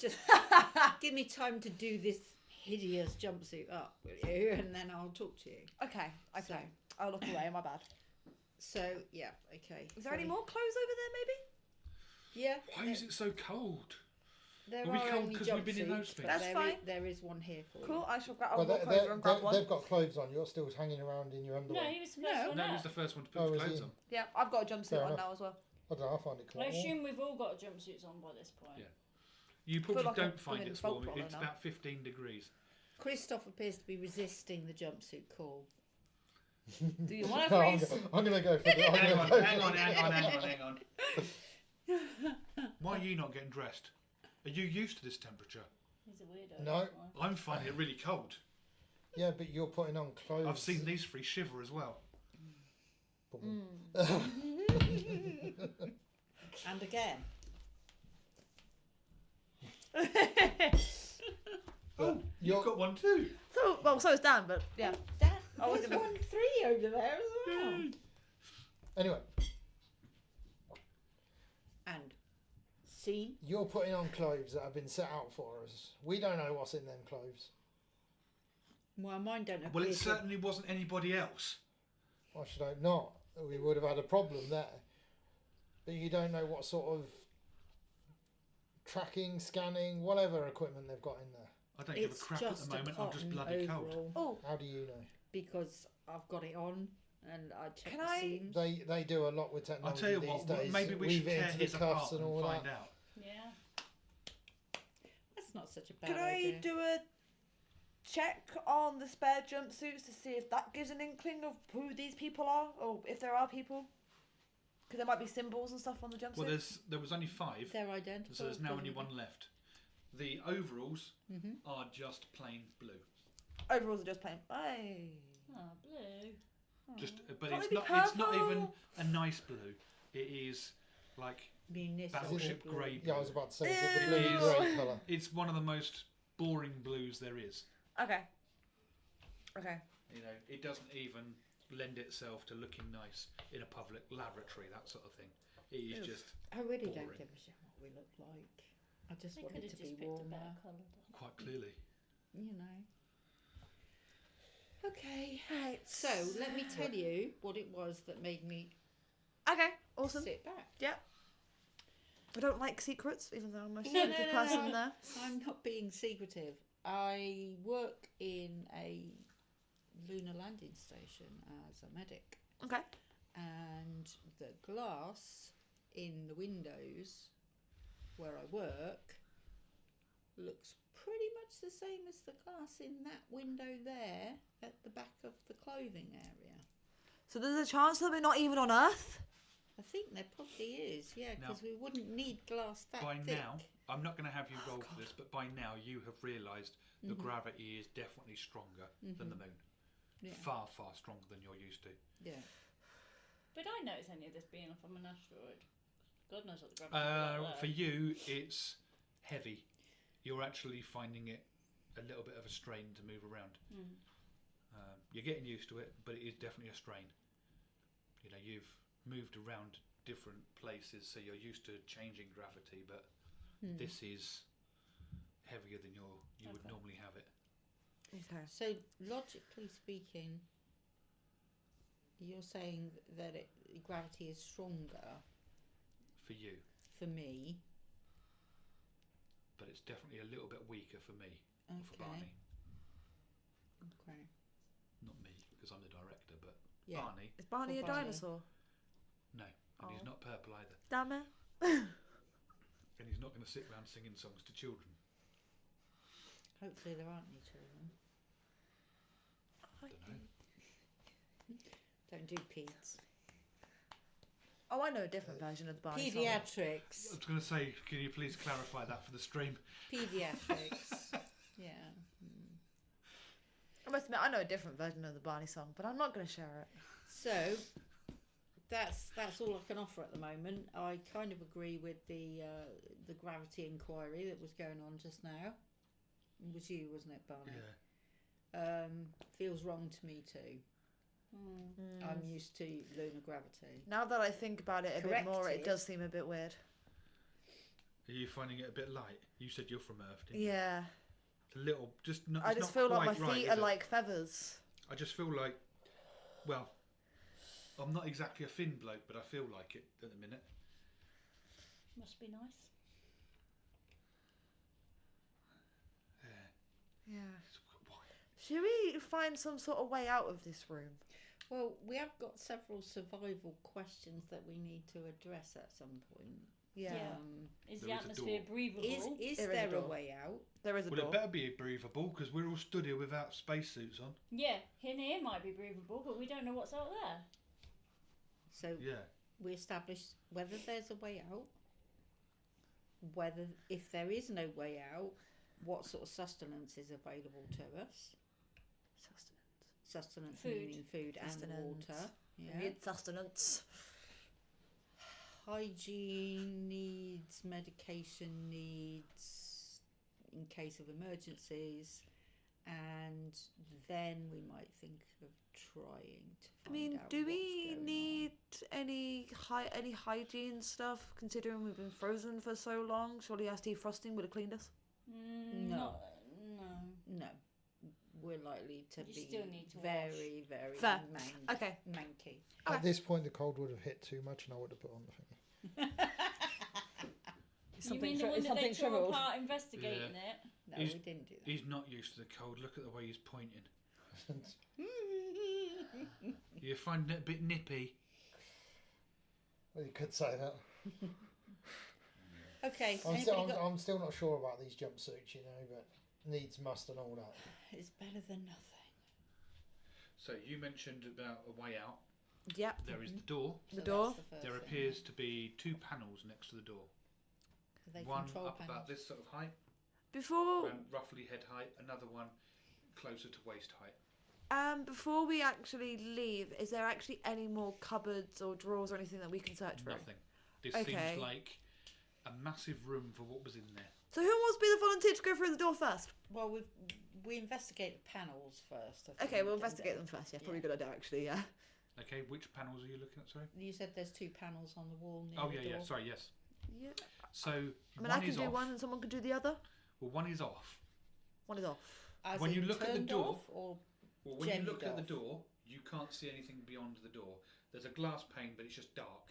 Speaker 5: just give me time to do this hideous jumpsuit up, will you? And then I'll talk to you.
Speaker 2: Okay.
Speaker 5: So,
Speaker 2: I'll look away. My bad.
Speaker 5: so yeah, okay.
Speaker 2: Is there any more clothes over there? Maybe.
Speaker 5: Yeah.
Speaker 1: Why is it so cold?
Speaker 5: There
Speaker 1: Are we
Speaker 5: are
Speaker 1: cold
Speaker 5: only
Speaker 1: 'cause we've been in those
Speaker 5: jumpsuits,
Speaker 1: things?
Speaker 5: but
Speaker 2: That's
Speaker 5: there
Speaker 2: fine.
Speaker 5: there is one here for
Speaker 2: Cool.
Speaker 5: you.
Speaker 2: I shall grab.
Speaker 3: Well,
Speaker 2: I'll walk over and grab one.
Speaker 3: they've got clothes on. You're still hanging around in your underwear.
Speaker 4: No, he was the first one
Speaker 1: No, he
Speaker 4: up.
Speaker 1: was the first one to put
Speaker 3: Oh,
Speaker 1: the
Speaker 3: was
Speaker 1: clothes
Speaker 3: he?
Speaker 1: on.
Speaker 2: Yeah, I've got a jumpsuit
Speaker 3: Fair
Speaker 2: on
Speaker 3: enough.
Speaker 2: now as well.
Speaker 3: I don't know. I find it quite
Speaker 4: I
Speaker 3: warm.
Speaker 4: assume we've all got jumpsuits on by this point.
Speaker 1: Yeah. You
Speaker 2: feel
Speaker 1: probably
Speaker 2: like
Speaker 1: don't
Speaker 2: I'm
Speaker 1: find
Speaker 2: in
Speaker 1: it's
Speaker 2: folk
Speaker 1: warm.
Speaker 2: brother
Speaker 1: It's
Speaker 2: now.
Speaker 1: about 15 degrees.
Speaker 5: Christoph appears to be resisting the jumpsuit call.
Speaker 2: Do you want
Speaker 3: No,
Speaker 2: to
Speaker 3: I'm,
Speaker 2: freeze?
Speaker 3: I'm going to go for the. I'm
Speaker 1: Hang
Speaker 3: gonna
Speaker 1: on,
Speaker 3: go
Speaker 1: hang
Speaker 3: for
Speaker 1: on,
Speaker 3: the-
Speaker 1: hang on. Why are you not getting dressed? Are you used to this temperature?
Speaker 4: He's a weirdo.
Speaker 3: No.
Speaker 4: that's why.
Speaker 1: I'm finding it really cold.
Speaker 3: Yeah, but you're putting on clothes.
Speaker 1: I've seen these three shiver as well.
Speaker 5: And again.
Speaker 3: But
Speaker 1: You've got one too.
Speaker 2: So is Dan, but yeah.
Speaker 5: Dad,
Speaker 2: I was
Speaker 5: there's
Speaker 2: gonna-
Speaker 5: 1-3 over there as well.
Speaker 3: Anyway,
Speaker 5: And see,
Speaker 3: you're putting on clothes that have been set out for us. We don't know what's in them clothes.
Speaker 5: well, mine don't appear
Speaker 1: Well, it
Speaker 5: to-
Speaker 1: certainly wasn't anybody else.
Speaker 3: I should hope not. We would have had a problem there. But you don't know what sort of tracking, scanning, whatever equipment they've got in there.
Speaker 1: I don't give a
Speaker 5: It's
Speaker 1: crap at
Speaker 5: just
Speaker 1: the
Speaker 5: a
Speaker 1: moment. I'm just
Speaker 5: cotton
Speaker 1: bloody cold.
Speaker 5: overall
Speaker 2: Oh,
Speaker 3: How do you know?
Speaker 5: because I've got it on and I check
Speaker 2: Can
Speaker 5: the
Speaker 2: I-
Speaker 5: seams.
Speaker 3: They do a lot with
Speaker 1: I'll
Speaker 3: technology
Speaker 1: tell you
Speaker 3: these
Speaker 1: what.
Speaker 3: days.
Speaker 1: Maybe we
Speaker 3: Weave
Speaker 1: should
Speaker 3: it
Speaker 1: tear
Speaker 3: into the
Speaker 1: his
Speaker 3: cuffs
Speaker 1: apart
Speaker 3: and
Speaker 1: and
Speaker 3: all
Speaker 1: find
Speaker 3: that.
Speaker 1: out.
Speaker 4: Yeah.
Speaker 5: That's not such a bad
Speaker 2: can I
Speaker 5: idea.
Speaker 2: do a check on the spare jumpsuits to see if that gives an inkling of who these people are, or if there are people? Because there might be symbols and stuff on the jumpsuit.
Speaker 1: Well, there was only 5,
Speaker 5: They're identical.
Speaker 1: so there's now only
Speaker 5: doesn't it?
Speaker 1: one left. The overalls
Speaker 5: Mhm.
Speaker 1: are just plain blue.
Speaker 2: Overalls are just plain. Hey.
Speaker 4: Oh, blue.
Speaker 1: Just, but
Speaker 2: Can't
Speaker 1: it's
Speaker 2: it be
Speaker 1: not. It's not even
Speaker 2: purple?
Speaker 1: a nice blue. It is like
Speaker 5: Municipal
Speaker 1: battleship
Speaker 5: blue.
Speaker 1: grey.
Speaker 3: Yeah, I was about to say, is it the
Speaker 2: Ew.
Speaker 3: blue
Speaker 1: It is.
Speaker 3: grey colour?
Speaker 1: It's one of the most boring blues there is.
Speaker 2: Okay. Okay.
Speaker 1: You know, it doesn't even lend itself to looking nice in a public laboratory, that sort of thing. It is
Speaker 2: Ew.
Speaker 1: just
Speaker 5: I really don't
Speaker 1: boring.
Speaker 5: give a shit what we look like. I just
Speaker 4: They
Speaker 5: want
Speaker 4: could
Speaker 5: it
Speaker 4: have
Speaker 5: to be
Speaker 4: just picked a
Speaker 5: warmer.
Speaker 4: better colour.
Speaker 1: quite clearly.
Speaker 5: You know. Okay.
Speaker 2: Right.
Speaker 5: So let me tell you what it was that made me
Speaker 2: Okay. Awesome.
Speaker 5: sit back.
Speaker 2: I don't like secrets, even though I'm a
Speaker 5: No,
Speaker 2: secretive
Speaker 5: no,
Speaker 2: person
Speaker 5: no.
Speaker 2: there.
Speaker 5: I'm not being secretive. I work in a lunar landing station as a medic,
Speaker 2: Okay.
Speaker 5: and the glass in the windows where I work looks pretty much the same as the glass in that window there at the back of the clothing area.
Speaker 2: So there's a chance that we're not even on Earth?
Speaker 5: I think there probably is, yeah,
Speaker 1: Now-
Speaker 5: because we wouldn't need glass that
Speaker 1: By
Speaker 5: thick.
Speaker 1: now, I'm not going to have you
Speaker 2: Oh,
Speaker 1: roll for
Speaker 2: God.
Speaker 1: this, but by now you have realised the
Speaker 5: Mhm.
Speaker 1: gravity is definitely stronger than the moon.
Speaker 5: Yeah.
Speaker 1: Far, far stronger than you're used to.
Speaker 5: Yeah.
Speaker 4: But I notice any of this being from an asteroid. God knows what the gravity is like
Speaker 1: For
Speaker 4: there.
Speaker 1: you, it's heavy. You're actually finding it a little bit of a strain to move around.
Speaker 4: Mm.
Speaker 1: You're getting used to it, but it is definitely a strain. You know, you've moved around different places, so you're used to changing gravity, but
Speaker 5: Hmm.
Speaker 1: this is heavier than you would
Speaker 4: Okay.
Speaker 1: normally have it.
Speaker 2: Okay.
Speaker 5: So logically speaking, you're saying that gravity is stronger
Speaker 1: For you,
Speaker 5: for me.
Speaker 1: but it's definitely a little bit weaker for me, or for Barney.
Speaker 5: Okay.
Speaker 1: Not me, because I'm the director, but
Speaker 5: Yeah.
Speaker 1: Barney,
Speaker 2: Is Barney a
Speaker 5: For Barney.
Speaker 2: dinosaur?
Speaker 1: no. And he's
Speaker 2: Oh.
Speaker 1: not purple either.
Speaker 2: Damn it.
Speaker 1: And he's not going to sit around singing songs to children.
Speaker 5: Hopefully there aren't any children.
Speaker 1: Don't know.
Speaker 5: Don't do peds.
Speaker 2: Oh, I know a different version of the Barney song.
Speaker 1: I
Speaker 5: Pediatrics.
Speaker 1: was going to say, can you please clarify that for the stream?
Speaker 5: Pediatrics. Yeah. Mm.
Speaker 2: I must admit, I know a different version of the Barney song, but I'm not going to share it.
Speaker 5: So that's all I can offer at the moment. I kind of agree with the gravity inquiry that was going on just now. It was you, wasn't it, Barney?
Speaker 1: Yeah.
Speaker 5: Feels wrong to me too.
Speaker 4: Mm.
Speaker 5: I'm used to lunar gravity.
Speaker 2: Now that I think about it a bit more, it
Speaker 5: Corrected.
Speaker 2: does seem a bit weird.
Speaker 1: Are you finding it a bit light? You said you're from Earth, didn't you?
Speaker 2: Yeah.
Speaker 1: It's a little, just not.
Speaker 2: I
Speaker 1: it's
Speaker 2: just
Speaker 1: not
Speaker 2: feel like my
Speaker 1: quite right,
Speaker 2: feet
Speaker 1: is
Speaker 2: are
Speaker 1: it?
Speaker 2: like feathers.
Speaker 1: I just feel like, well, I'm not exactly a thin bloke, but I feel like it at the minute.
Speaker 4: Must be nice.
Speaker 1: Yeah.
Speaker 2: Yeah.
Speaker 1: It's white.
Speaker 2: Should we find some sort of way out of this room?
Speaker 5: Well, we have got several survival questions that we need to address at some point.
Speaker 2: Yeah.
Speaker 4: Yeah. Is
Speaker 1: There
Speaker 4: the
Speaker 1: is a
Speaker 4: atmosphere
Speaker 1: door.
Speaker 4: breathable?
Speaker 5: Is
Speaker 2: There is a
Speaker 5: there a
Speaker 2: door.
Speaker 5: way out?
Speaker 2: There is a
Speaker 1: Well,
Speaker 2: door.
Speaker 1: it better be breathable because we're all stood here without spacesuits on.
Speaker 4: Yeah, in here might be breathable, but we don't know what's out there.
Speaker 5: So
Speaker 1: Yeah.
Speaker 5: we established whether there's a way out, whether if there is no way out, what sort of sustenance is available to us. Sustenance
Speaker 4: Food.
Speaker 5: meaning food and
Speaker 2: Sustenance.
Speaker 5: water.
Speaker 2: We
Speaker 5: Yeah.
Speaker 2: need sustenance.
Speaker 5: Hygiene needs, medication needs in case of emergencies, and then we might think of trying to
Speaker 2: I
Speaker 5: find
Speaker 2: mean,
Speaker 5: out
Speaker 2: do
Speaker 5: what's
Speaker 2: we
Speaker 5: going
Speaker 2: need any hygiene stuff? Considering we've been frozen for so long, surely our defrosting would have cleaned us.
Speaker 5: No.
Speaker 4: No.
Speaker 5: on. No, we're likely to
Speaker 4: You
Speaker 5: be
Speaker 4: still need to
Speaker 5: very, very
Speaker 2: Fair. Okay.
Speaker 5: manky.
Speaker 3: At this point, the cold would have hit too much, and I would have put on the thing.
Speaker 4: You mean the one that they tore apart investigating it?
Speaker 5: No,
Speaker 1: He's-
Speaker 5: we didn't do that.
Speaker 1: He's not used to the cold. Look at the way he's pointing. You're finding it a bit nippy.
Speaker 3: Well, you could say that.
Speaker 5: Okay,
Speaker 3: I'm
Speaker 5: anybody
Speaker 3: still,
Speaker 5: got-
Speaker 3: I'm still not sure about these jumpsuits, you know, but needs must and all that.
Speaker 5: it's better than nothing.
Speaker 1: So you mentioned about a way out.
Speaker 2: Yep.
Speaker 1: There is the door.
Speaker 2: The
Speaker 5: So
Speaker 2: door.
Speaker 5: that's the first
Speaker 1: There
Speaker 5: thing.
Speaker 1: appears to be two panels next to the door.
Speaker 5: Are they
Speaker 1: One
Speaker 5: control
Speaker 1: up
Speaker 5: panels?
Speaker 1: about this sort of height,
Speaker 2: Before.
Speaker 1: around roughly head height. Another one closer to waist height.
Speaker 2: Before we actually leave, is there actually any more cupboards or drawers or anything that we can search for?
Speaker 1: Nothing. This
Speaker 2: Okay.
Speaker 1: seems like a massive room for what was in there.
Speaker 2: So who wants to be the volunteer to go through the door first?
Speaker 5: Well, we investigate the panels first. I
Speaker 2: Okay,
Speaker 5: think,
Speaker 2: we'll
Speaker 5: and
Speaker 2: investigate
Speaker 5: then-
Speaker 2: them first. Yeah, probably a good idea actually. Yeah.
Speaker 1: Okay, which panels are you looking at? Sorry.
Speaker 5: You said there's 2 panels on the wall near
Speaker 1: Oh
Speaker 5: the
Speaker 1: yeah,
Speaker 5: door.
Speaker 1: yeah. Sorry, yes.
Speaker 2: Yeah.
Speaker 1: So
Speaker 2: I mean,
Speaker 1: one
Speaker 2: I can
Speaker 1: is
Speaker 2: do
Speaker 1: off.
Speaker 2: one and someone can do the other.
Speaker 1: Well, one is off.
Speaker 2: One is off.
Speaker 5: As
Speaker 1: When you
Speaker 5: in
Speaker 1: look at the
Speaker 5: turned
Speaker 1: door-
Speaker 5: off, or
Speaker 1: Well, when you
Speaker 5: Gemmed
Speaker 1: look at the
Speaker 5: off.
Speaker 1: door, you can't see anything beyond the door. There's a glass pane, but it's just dark.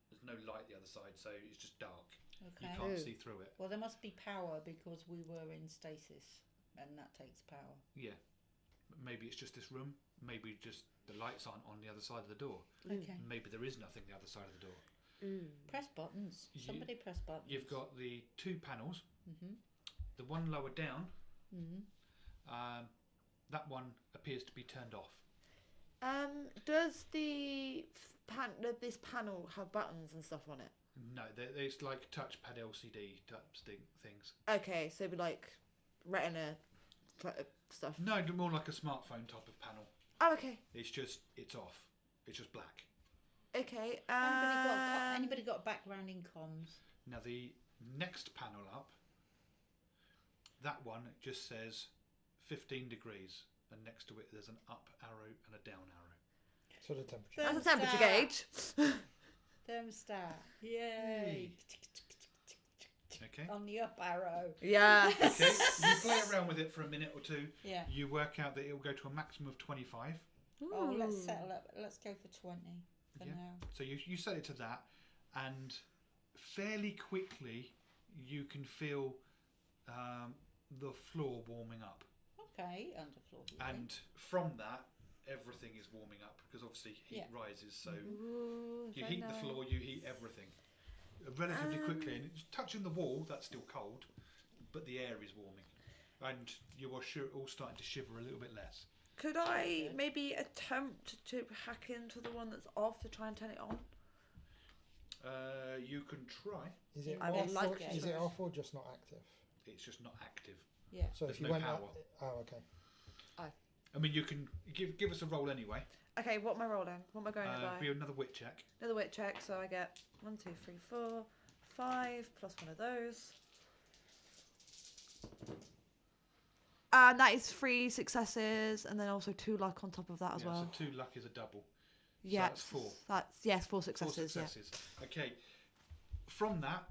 Speaker 1: There's no light the other side, so it's just dark.
Speaker 5: okay.
Speaker 1: You can't
Speaker 2: Ooh.
Speaker 1: see through it.
Speaker 5: Well, there must be power because we were in stasis, and that takes power.
Speaker 1: Yeah. Maybe it's just this room. Maybe just the lights aren't on the other side of the door.
Speaker 5: Okay.
Speaker 1: Maybe there is nothing the other side of the door.
Speaker 5: Press buttons.
Speaker 1: You-
Speaker 5: Somebody press buttons.
Speaker 1: You've got the 2 panels.
Speaker 5: Mhm.
Speaker 1: The one lower down,
Speaker 5: Mhm.
Speaker 1: that one appears to be turned off.
Speaker 2: Does this panel have buttons and stuff on it?
Speaker 1: No, there's like touchpad LCD type things.
Speaker 2: Okay, so it'd be like retina stuff.
Speaker 1: No, more like a smartphone type of panel.
Speaker 2: Oh, okay.
Speaker 1: It's off. It's just black.
Speaker 2: Okay.
Speaker 5: Anybody got a background in comms?
Speaker 1: Now the next panel up, that one just says 15 degrees, and next to it there's an up arrow and a down arrow.
Speaker 3: So the temperature.
Speaker 2: That's a temperature gauge.
Speaker 5: Thermostat. Yay.
Speaker 1: Okay.
Speaker 5: On the up arrow.
Speaker 2: Yeah.
Speaker 1: Okay. You play around with it for a minute or two.
Speaker 5: Yeah.
Speaker 1: You work out that it will go to a maximum of 25.
Speaker 5: Oh, let's settle up. Let's go for 20 for
Speaker 1: Yeah.
Speaker 5: now.
Speaker 1: So you set it to that, and fairly quickly you can feel the floor warming up.
Speaker 5: Okay, underfloor heating.
Speaker 1: And from that, everything is warming up because obviously heat
Speaker 5: Yeah.
Speaker 1: rises. So
Speaker 2: Ooh,
Speaker 1: you
Speaker 2: very
Speaker 1: heat the
Speaker 2: nice.
Speaker 1: floor, you heat everything relatively quickly. And it's touching the wall, that's still cold, but the air is warming. And you are all starting to shiver a little bit less.
Speaker 2: Could I maybe attempt to hack into the one that's off to try and turn it on?
Speaker 1: You can try.
Speaker 3: Is it
Speaker 2: I
Speaker 3: off?
Speaker 2: would like
Speaker 3: Or,
Speaker 2: to.
Speaker 3: is it off or just not active?
Speaker 1: It's just not active.
Speaker 5: Yeah.
Speaker 3: So
Speaker 1: There's
Speaker 3: if you
Speaker 1: no
Speaker 3: went
Speaker 1: power.
Speaker 3: out, oh okay.
Speaker 1: I mean, you can give us a roll anyway.
Speaker 2: Okay, what am I rolling? What am I going at
Speaker 1: Be
Speaker 2: by?
Speaker 1: another wit check.
Speaker 2: Another wit check, so I get 1, 2, 3, 4, 5 plus one of those. That is 3 successes, and then also 2 luck on top of that as well.
Speaker 1: So 2 luck is a double.
Speaker 2: Yeah,
Speaker 1: that's 4.
Speaker 2: That's yes, 4
Speaker 1: 4
Speaker 2: successes.
Speaker 1: successes. Okay. From that,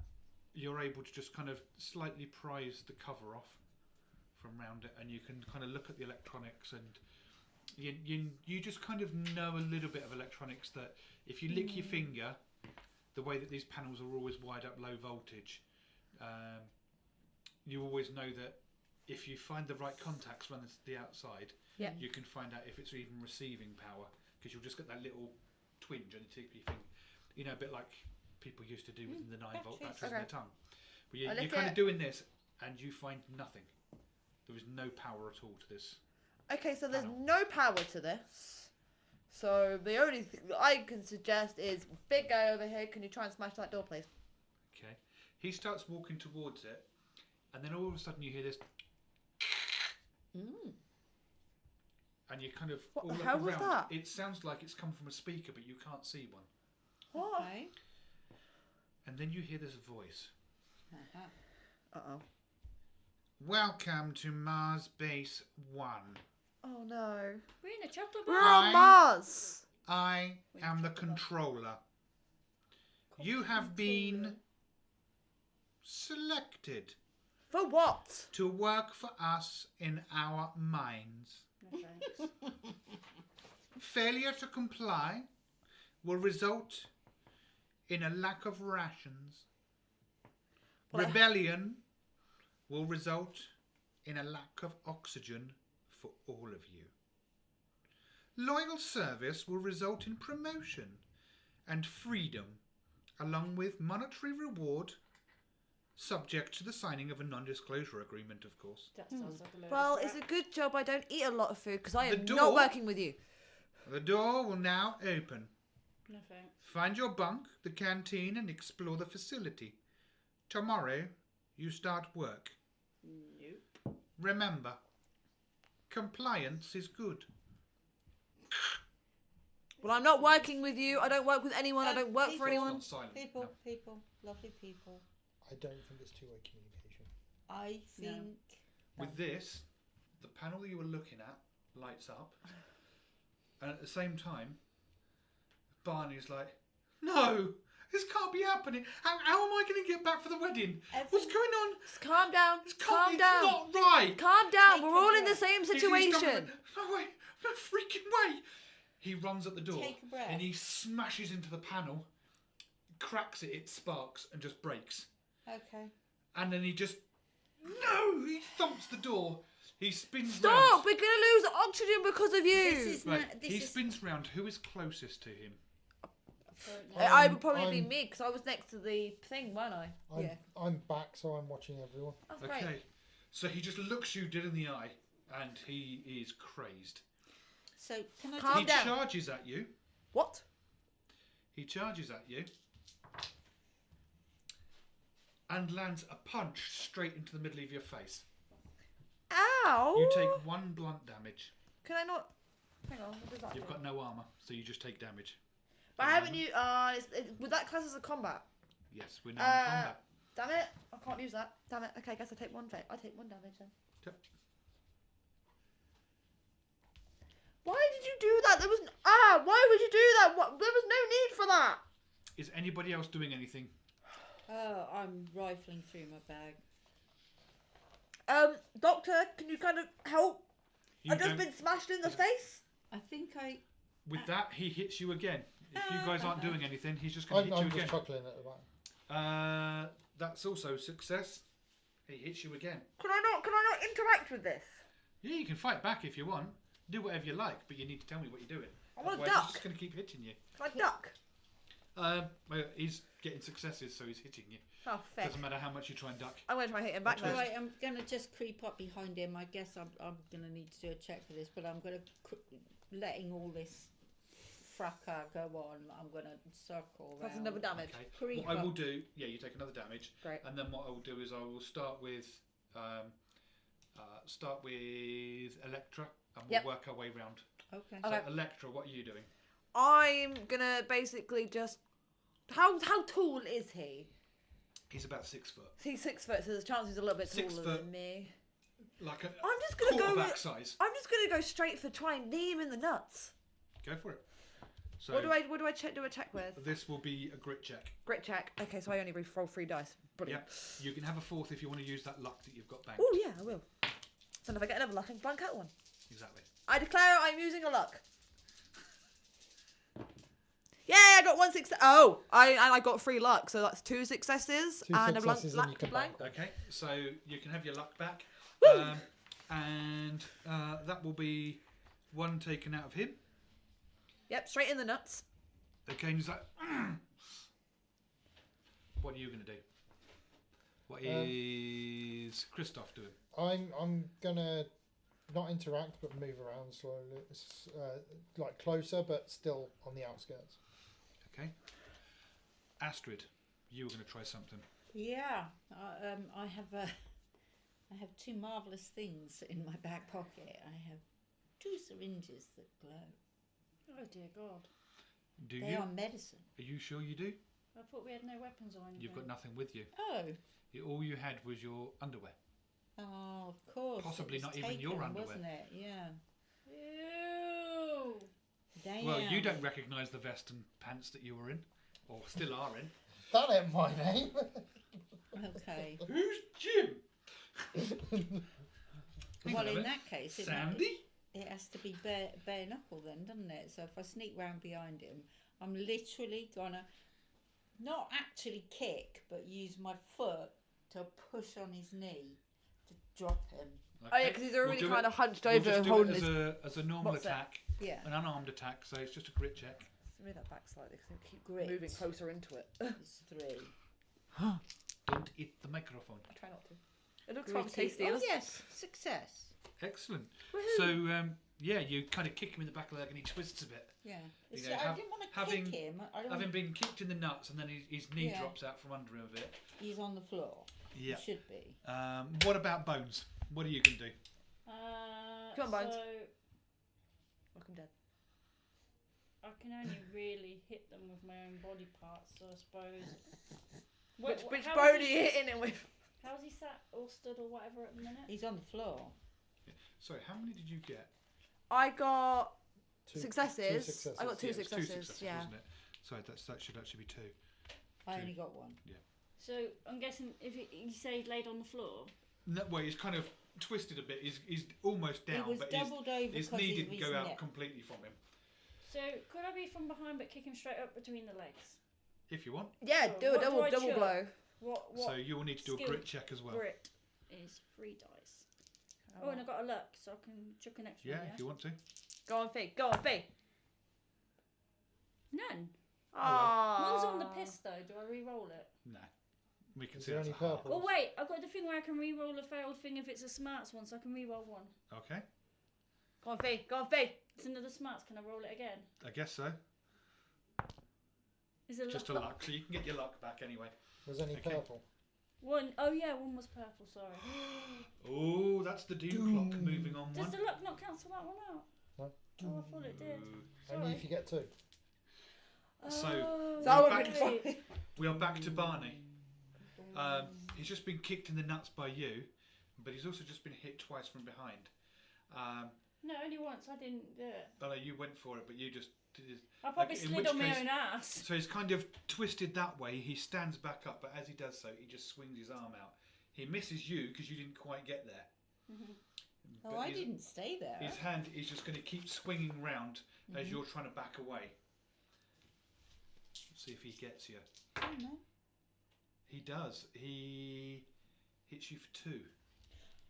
Speaker 1: you're able to just kind of slightly prise the cover off from round it, and you can kind of look at the electronics, and you just kind of know a little bit of electronics that if you lick your finger, the way that these panels are always wired up low voltage, you always know that if you find the right contacts running to the outside,
Speaker 2: Yeah.
Speaker 1: you can find out if it's even receiving power, because you'll just get that little twinge on the tip of your finger. You know, a bit like people used to do with the 9-volt
Speaker 5: batteries.
Speaker 1: batteries in
Speaker 2: Okay.
Speaker 1: their tongue. But
Speaker 2: I
Speaker 1: you're
Speaker 2: lick
Speaker 1: kind
Speaker 2: it.
Speaker 1: of doing this, and you find nothing. There is no power at all to this.
Speaker 2: Okay, so there's
Speaker 1: Panel.
Speaker 2: no power to this. So the only thing that I can suggest is, big guy over here, can you try and smash that door, please?
Speaker 1: Okay. He starts walking towards it, and then all of a sudden you hear this, and you kind of
Speaker 2: What
Speaker 1: all
Speaker 2: the
Speaker 1: look
Speaker 2: hell was
Speaker 1: around.
Speaker 2: that?
Speaker 1: It sounds like it's come from a speaker, but you can't see one.
Speaker 2: What?
Speaker 5: Okay.
Speaker 1: And then you hear this voice.
Speaker 5: Uh-huh.
Speaker 2: Uh-oh.
Speaker 1: Welcome to Mars Base 1.
Speaker 2: Oh no.
Speaker 4: We're in a chocolate
Speaker 2: We're
Speaker 4: bar.
Speaker 2: on Mars!
Speaker 1: I am the controller. You have been selected
Speaker 2: For what?
Speaker 1: to work for us in our mines.
Speaker 4: No thanks.
Speaker 1: Failure to comply will result in a lack of rations.
Speaker 2: Well,
Speaker 1: Rebellion will result in a lack of oxygen for all of you. Loyal service will result in promotion and freedom, along with monetary reward, subject to the signing of a non-disclosure agreement, of course.
Speaker 4: That sounds like a load
Speaker 2: Well,
Speaker 4: of
Speaker 2: it's
Speaker 4: crap.
Speaker 2: a good job I don't eat a lot of food, because I
Speaker 1: The
Speaker 2: am
Speaker 1: door-
Speaker 2: not working with you.
Speaker 1: The door will now open.
Speaker 4: No thanks.
Speaker 1: Find your bunk, the canteen, and explore the facility. Tomorrow, you start work.
Speaker 4: Nope.
Speaker 1: Remember, compliance is good.
Speaker 2: Well, I'm not working with you. I don't work with anyone. I don't work for
Speaker 5: people-
Speaker 2: anyone.
Speaker 1: Not silent.
Speaker 5: People,
Speaker 1: no.
Speaker 5: people, lovely people.
Speaker 3: I don't think it's two-way communication.
Speaker 5: I think.
Speaker 1: With this, the panel that you were looking at lights up, and at the same time, Barney's like, "No, this can't be happening. How am I going to get back for the wedding? What's going on?
Speaker 2: Just calm down.
Speaker 1: It's
Speaker 2: Calm
Speaker 1: it's
Speaker 2: down.
Speaker 1: not right."
Speaker 2: Calm down.
Speaker 5: Take
Speaker 2: We're
Speaker 5: a
Speaker 2: all in the
Speaker 5: breath.
Speaker 2: same
Speaker 1: He's
Speaker 2: situation.
Speaker 1: going, no way, no freaking way. He runs at the door
Speaker 5: Take a breath.
Speaker 1: and he smashes into the panel, cracks it, it sparks and just breaks.
Speaker 5: Okay.
Speaker 1: And then he he thumps the door. He spins
Speaker 2: Stop!
Speaker 1: round.
Speaker 2: We're gonna lose oxygen because of you.
Speaker 5: This is
Speaker 1: Right,
Speaker 5: not. This
Speaker 1: he
Speaker 5: is.
Speaker 1: spins round. Who is closest to him?
Speaker 2: I would probably be
Speaker 3: I'm-
Speaker 2: me because I was next to the thing, weren't I?
Speaker 5: Yeah.
Speaker 3: I'm back, so I'm watching everyone.
Speaker 2: That's
Speaker 1: Okay.
Speaker 2: great.
Speaker 1: So he just looks you dead in the eye and he is crazed.
Speaker 5: So can I?
Speaker 2: Calm
Speaker 1: he
Speaker 2: down.
Speaker 1: charges at you.
Speaker 2: What?
Speaker 1: He charges at you and lands a punch straight into the middle of your face.
Speaker 2: Ow!
Speaker 1: You take 1 blunt damage.
Speaker 2: Can I not? Hang on. What does that
Speaker 1: You've
Speaker 2: do?
Speaker 1: got no armour, so you just take damage.
Speaker 2: But haven't you? Would that class as a combat?
Speaker 1: Yes, we're now in combat.
Speaker 2: Damn it! I can't use that. Damn it. Okay, I guess I take 1 I take 1 damage then.
Speaker 1: Yep.
Speaker 2: Why did you do that? There was why would you do that? What? There was no need for that.
Speaker 1: Is anybody else doing anything?
Speaker 5: Oh, I'm rifling through my bag.
Speaker 2: Doctor, can you kind of help?
Speaker 1: You
Speaker 2: I've just
Speaker 1: don't-
Speaker 2: been smashed in the face.
Speaker 5: I think I.
Speaker 1: With that, he hits you again. If you guys aren't doing anything, he's just going to hit
Speaker 3: I'm
Speaker 1: you
Speaker 3: just
Speaker 1: again.
Speaker 3: chuckling at the back.
Speaker 1: That's also success. He hits you again.
Speaker 2: Can I not interact with this?
Speaker 1: Yeah, you can fight back if you want. Do whatever you like, but you need to tell me what you're doing.
Speaker 2: I want to
Speaker 1: Otherwise, he's
Speaker 2: duck.
Speaker 1: just going to keep hitting you.
Speaker 2: Can I duck?
Speaker 1: Well, he's getting successes, so he's hitting you.
Speaker 2: Oh, fair.
Speaker 1: Doesn't matter how much you try and duck.
Speaker 2: I'm going to try and hit him back
Speaker 1: That's
Speaker 2: then.
Speaker 5: Right, I'm gonna just creep up behind him. I guess I'm gonna need to do a check for this, but I'm gonna letting all this fracas go on. I'm gonna circle
Speaker 2: That's
Speaker 5: around.
Speaker 2: another damage.
Speaker 1: Okay.
Speaker 5: Creep
Speaker 1: What I will
Speaker 5: up.
Speaker 1: do, you take another damage,
Speaker 2: Great.
Speaker 1: and then what I will do is I will start with Electra, and we'll
Speaker 2: Yep.
Speaker 1: work our way round.
Speaker 5: Okay.
Speaker 1: So
Speaker 2: Okay.
Speaker 1: Electra, what are you doing?
Speaker 2: I'm gonna basically just. How tall is he?
Speaker 1: He's about 6 foot,
Speaker 2: He's 6 foot, so the chance he's a little bit
Speaker 1: 6
Speaker 2: taller
Speaker 1: foot.
Speaker 2: than me.
Speaker 1: like a
Speaker 2: I'm just gonna go.
Speaker 1: quarterback size.
Speaker 2: I'm just gonna go straight for try and knee him in the nuts.
Speaker 1: Go for it. So
Speaker 2: What do I do a check with?
Speaker 1: this will be a grit check.
Speaker 2: Grit check. Okay, so I only roll 3 dice. Brilliant.
Speaker 1: Yeah, you can have a 4th if you want to use that luck that you've got banked.
Speaker 2: Oh yeah, I will. So if I get another luck, I can blank out 1.
Speaker 1: Exactly.
Speaker 2: I declare I'm using a luck. Yeah, I got 1 success. Oh, I got 3 luck, so that's 2 successes
Speaker 3: Two
Speaker 2: and
Speaker 3: successes
Speaker 2: a
Speaker 3: and you
Speaker 2: blank.
Speaker 3: can
Speaker 2: blank.
Speaker 1: Okay, so you can have your luck back.
Speaker 2: Woo!
Speaker 1: And that will be 1 taken out of him.
Speaker 2: Yep, straight in the nuts.
Speaker 1: Okay, and he's like, "Mm." What are you going to do? What is Christoph doing?
Speaker 3: I'm gonna not interact, but move around slowly, like closer, but still on the outskirts.
Speaker 1: Okay. Astrid, you were going to try something.
Speaker 5: Yeah. I have 2 marvelous things in my back pocket. I have 2 syringes that glow.
Speaker 4: Oh dear God!
Speaker 1: Do
Speaker 5: They
Speaker 1: you?
Speaker 5: are medicine.
Speaker 1: Are you sure you do?
Speaker 4: I thought we had no weapons or anything.
Speaker 1: You've got nothing with you.
Speaker 5: Oh.
Speaker 1: All you had was your underwear.
Speaker 5: Oh, of course.
Speaker 1: Possibly
Speaker 5: it was
Speaker 1: not even
Speaker 5: taken,
Speaker 1: your underwear.
Speaker 5: wasn't it? Yeah.
Speaker 4: Ew!
Speaker 5: Damn.
Speaker 1: Well, you don't recognise the vest and pants that you were in, or still are in.
Speaker 3: That ain't my name.
Speaker 5: Okay.
Speaker 1: Who's Jim?
Speaker 5: Well, in that case,
Speaker 1: Sandy?
Speaker 5: it has to be bare knuckle then, doesn't it? So if I sneak round behind him, I'm literally gonna not actually kick, but use my foot to push on his knee to drop him.
Speaker 2: Oh yeah, because he's already
Speaker 1: do
Speaker 2: kind
Speaker 1: it-
Speaker 2: of hunched
Speaker 1: we'll
Speaker 2: over
Speaker 1: just
Speaker 2: and
Speaker 1: do
Speaker 2: holding
Speaker 1: it
Speaker 2: his.
Speaker 1: as a normal
Speaker 2: What's that?
Speaker 1: attack,
Speaker 5: Yeah.
Speaker 1: an unarmed attack, so it's just a grit check.
Speaker 2: Move that back slightly because I keep
Speaker 5: Grit.
Speaker 2: moving closer into it.
Speaker 5: It's 3.
Speaker 1: Don't eat the microphone.
Speaker 2: I try not to. It looks rather
Speaker 5: Gritty.
Speaker 2: tasty.
Speaker 5: Oh
Speaker 2: doesn't it?
Speaker 5: yes, success.
Speaker 1: Excellent.
Speaker 2: Woohoo.
Speaker 1: So, yeah, you kind of kick him in the back of the leg and he twists a bit.
Speaker 5: Yeah.
Speaker 1: You
Speaker 5: So
Speaker 1: know,
Speaker 5: I didn't want to
Speaker 1: having-
Speaker 5: kick him. I don't
Speaker 1: Having been kicked in the nuts and then his knee
Speaker 5: Yeah.
Speaker 1: drops out from under him a bit.
Speaker 5: He's on the floor.
Speaker 1: Yeah.
Speaker 5: He should be.
Speaker 1: What about Bones? What are you going to do?
Speaker 2: Come on, Bones.
Speaker 4: So
Speaker 2: Welcome dead.
Speaker 4: I can only really hit them with my own body parts, so I suppose.
Speaker 2: Which
Speaker 4: how
Speaker 2: bone are
Speaker 4: is
Speaker 2: you
Speaker 4: he-
Speaker 2: hitting him with?
Speaker 4: How's he sat or stood or whatever at the minute?
Speaker 5: He's on the floor.
Speaker 1: Sorry, how many did you get?
Speaker 2: I got
Speaker 3: Two
Speaker 2: successes.
Speaker 3: successes.
Speaker 2: I got two
Speaker 1: Yeah, it was
Speaker 2: successes.
Speaker 1: Two successes,
Speaker 2: Yeah.
Speaker 1: wasn't it? Sorry, that should actually be two.
Speaker 5: I
Speaker 1: Two.
Speaker 5: only got one.
Speaker 4: So I'm guessing if you say he laid on the floor.
Speaker 1: No, well, he's kind of twisted a bit. He's almost down,
Speaker 5: He was
Speaker 1: but
Speaker 5: doubled over
Speaker 1: his
Speaker 5: because
Speaker 1: knee
Speaker 5: of
Speaker 1: didn't
Speaker 5: his
Speaker 1: go out
Speaker 5: neck.
Speaker 1: completely from him.
Speaker 4: So could I be from behind but kick him straight up between the legs?
Speaker 1: If you want.
Speaker 2: Yeah,
Speaker 4: So
Speaker 2: do a
Speaker 4: what do
Speaker 2: double
Speaker 4: I
Speaker 2: double
Speaker 4: chuck?
Speaker 2: blow.
Speaker 4: What
Speaker 1: So you will need to do a
Speaker 4: skill?
Speaker 1: grit check as well.
Speaker 4: Grit is 3 dice. Oh, and I got a luck, so I can chuck an extra
Speaker 1: Yeah,
Speaker 4: one,
Speaker 1: if you want to.
Speaker 2: Go on, Fee. Go on, Fee.
Speaker 4: None.
Speaker 2: Aww.
Speaker 4: One's on the piss though. Do I re-roll it?
Speaker 1: No. We can
Speaker 3: Is
Speaker 1: see
Speaker 3: there
Speaker 1: that's
Speaker 3: any
Speaker 1: a heart.
Speaker 3: purple?
Speaker 4: Oh wait, I've got the thing where I can re-roll a failed thing if it's a smarts one, so I can re-roll one.
Speaker 1: Okay,
Speaker 2: Go on, Fee. Go on, Fee.
Speaker 4: It's another smarts. Can I roll it again?
Speaker 1: I guess so.
Speaker 4: Is it
Speaker 1: Just a luck, so you can get your luck back anyway.
Speaker 3: Was any
Speaker 1: Okay.
Speaker 3: purple?
Speaker 4: One. Oh yeah, one was purple. Sorry.
Speaker 1: Oh, that's the doom clock moving on
Speaker 4: Does
Speaker 1: one.
Speaker 4: the luck not cancel that one out?
Speaker 3: No.
Speaker 4: Oh, I thought it did.
Speaker 3: Only
Speaker 4: Sorry.
Speaker 3: if you get two.
Speaker 1: So,
Speaker 4: Oh,
Speaker 2: So I
Speaker 1: we're
Speaker 2: won't
Speaker 1: back-
Speaker 2: be
Speaker 1: We are back to Barney. He's just been kicked in the nuts by you, but he's also just been hit twice from behind.
Speaker 4: No, only once. I didn't do it.
Speaker 1: I know you went for it, but you just did.
Speaker 4: I probably
Speaker 1: in
Speaker 4: slid
Speaker 1: which
Speaker 4: on my
Speaker 1: case-
Speaker 4: own ass.
Speaker 1: So he's kind of twisted that way. He stands back up, but as he does so, he just swings his arm out. He misses you because you didn't quite get there.
Speaker 5: Oh,
Speaker 1: But
Speaker 5: I
Speaker 1: his-
Speaker 5: didn't stay there.
Speaker 1: His hand is just going to keep swinging round as you're trying to back away. See if he gets you.
Speaker 5: Oh, no.
Speaker 1: He does. He hits you for 2.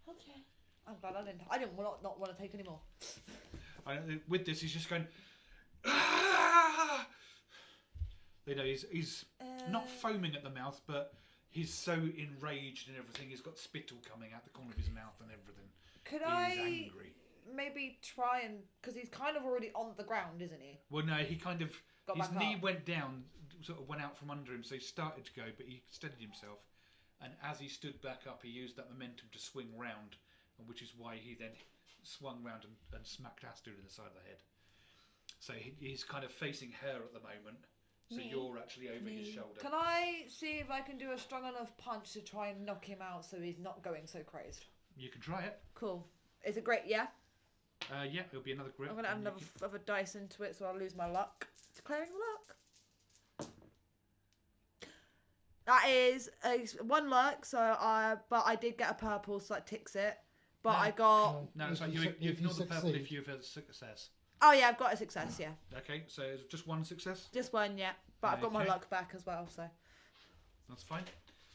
Speaker 5: Okay.
Speaker 2: I'm glad I didn't not want to take any more.
Speaker 1: With this, he's just going. "Ah!" You know, he's not foaming at the mouth, but he's so enraged and everything. He's got spittle coming out the corner of his mouth and everything.
Speaker 2: Could
Speaker 1: He's
Speaker 2: I
Speaker 1: angry.
Speaker 2: maybe try and because he's kind of already on the ground, isn't he?
Speaker 1: Well, no, he kind of
Speaker 2: Got
Speaker 1: his
Speaker 2: back
Speaker 1: knee
Speaker 2: up.
Speaker 1: went down, sort of went out from under him, so he started to go, but he steadied himself, and as he stood back up, he used that momentum to swing round, and which is why he then swung round and smacked Astrid in the side of the head. So he's kind of facing her at the moment. So
Speaker 5: Me.
Speaker 1: you're actually over his
Speaker 5: Me.
Speaker 1: shoulder.
Speaker 2: Can I see if I can do a strong enough punch to try and knock him out so he's not going so crazed?
Speaker 1: You can try it.
Speaker 2: Cool. Is it great? Yeah.
Speaker 1: Yeah, it'll be another grip.
Speaker 2: I'm gonna add
Speaker 1: and you
Speaker 2: another other dice into it so I'll lose my luck. Declaring luck. That is one luck, but I did get a purple, so that ticks it. But
Speaker 1: No.
Speaker 2: I got.
Speaker 1: No, it's
Speaker 3: If
Speaker 1: like
Speaker 3: you
Speaker 1: you
Speaker 3: su-
Speaker 1: you
Speaker 3: if you
Speaker 1: ignore the purple
Speaker 3: succeed.
Speaker 1: if you've had success.
Speaker 2: Oh yeah, I've got a success. Yeah,
Speaker 1: Okay, so it's just one success.
Speaker 2: just one. Yeah, but I've got my
Speaker 1: Okay.
Speaker 2: luck back as well. So
Speaker 1: That's fine.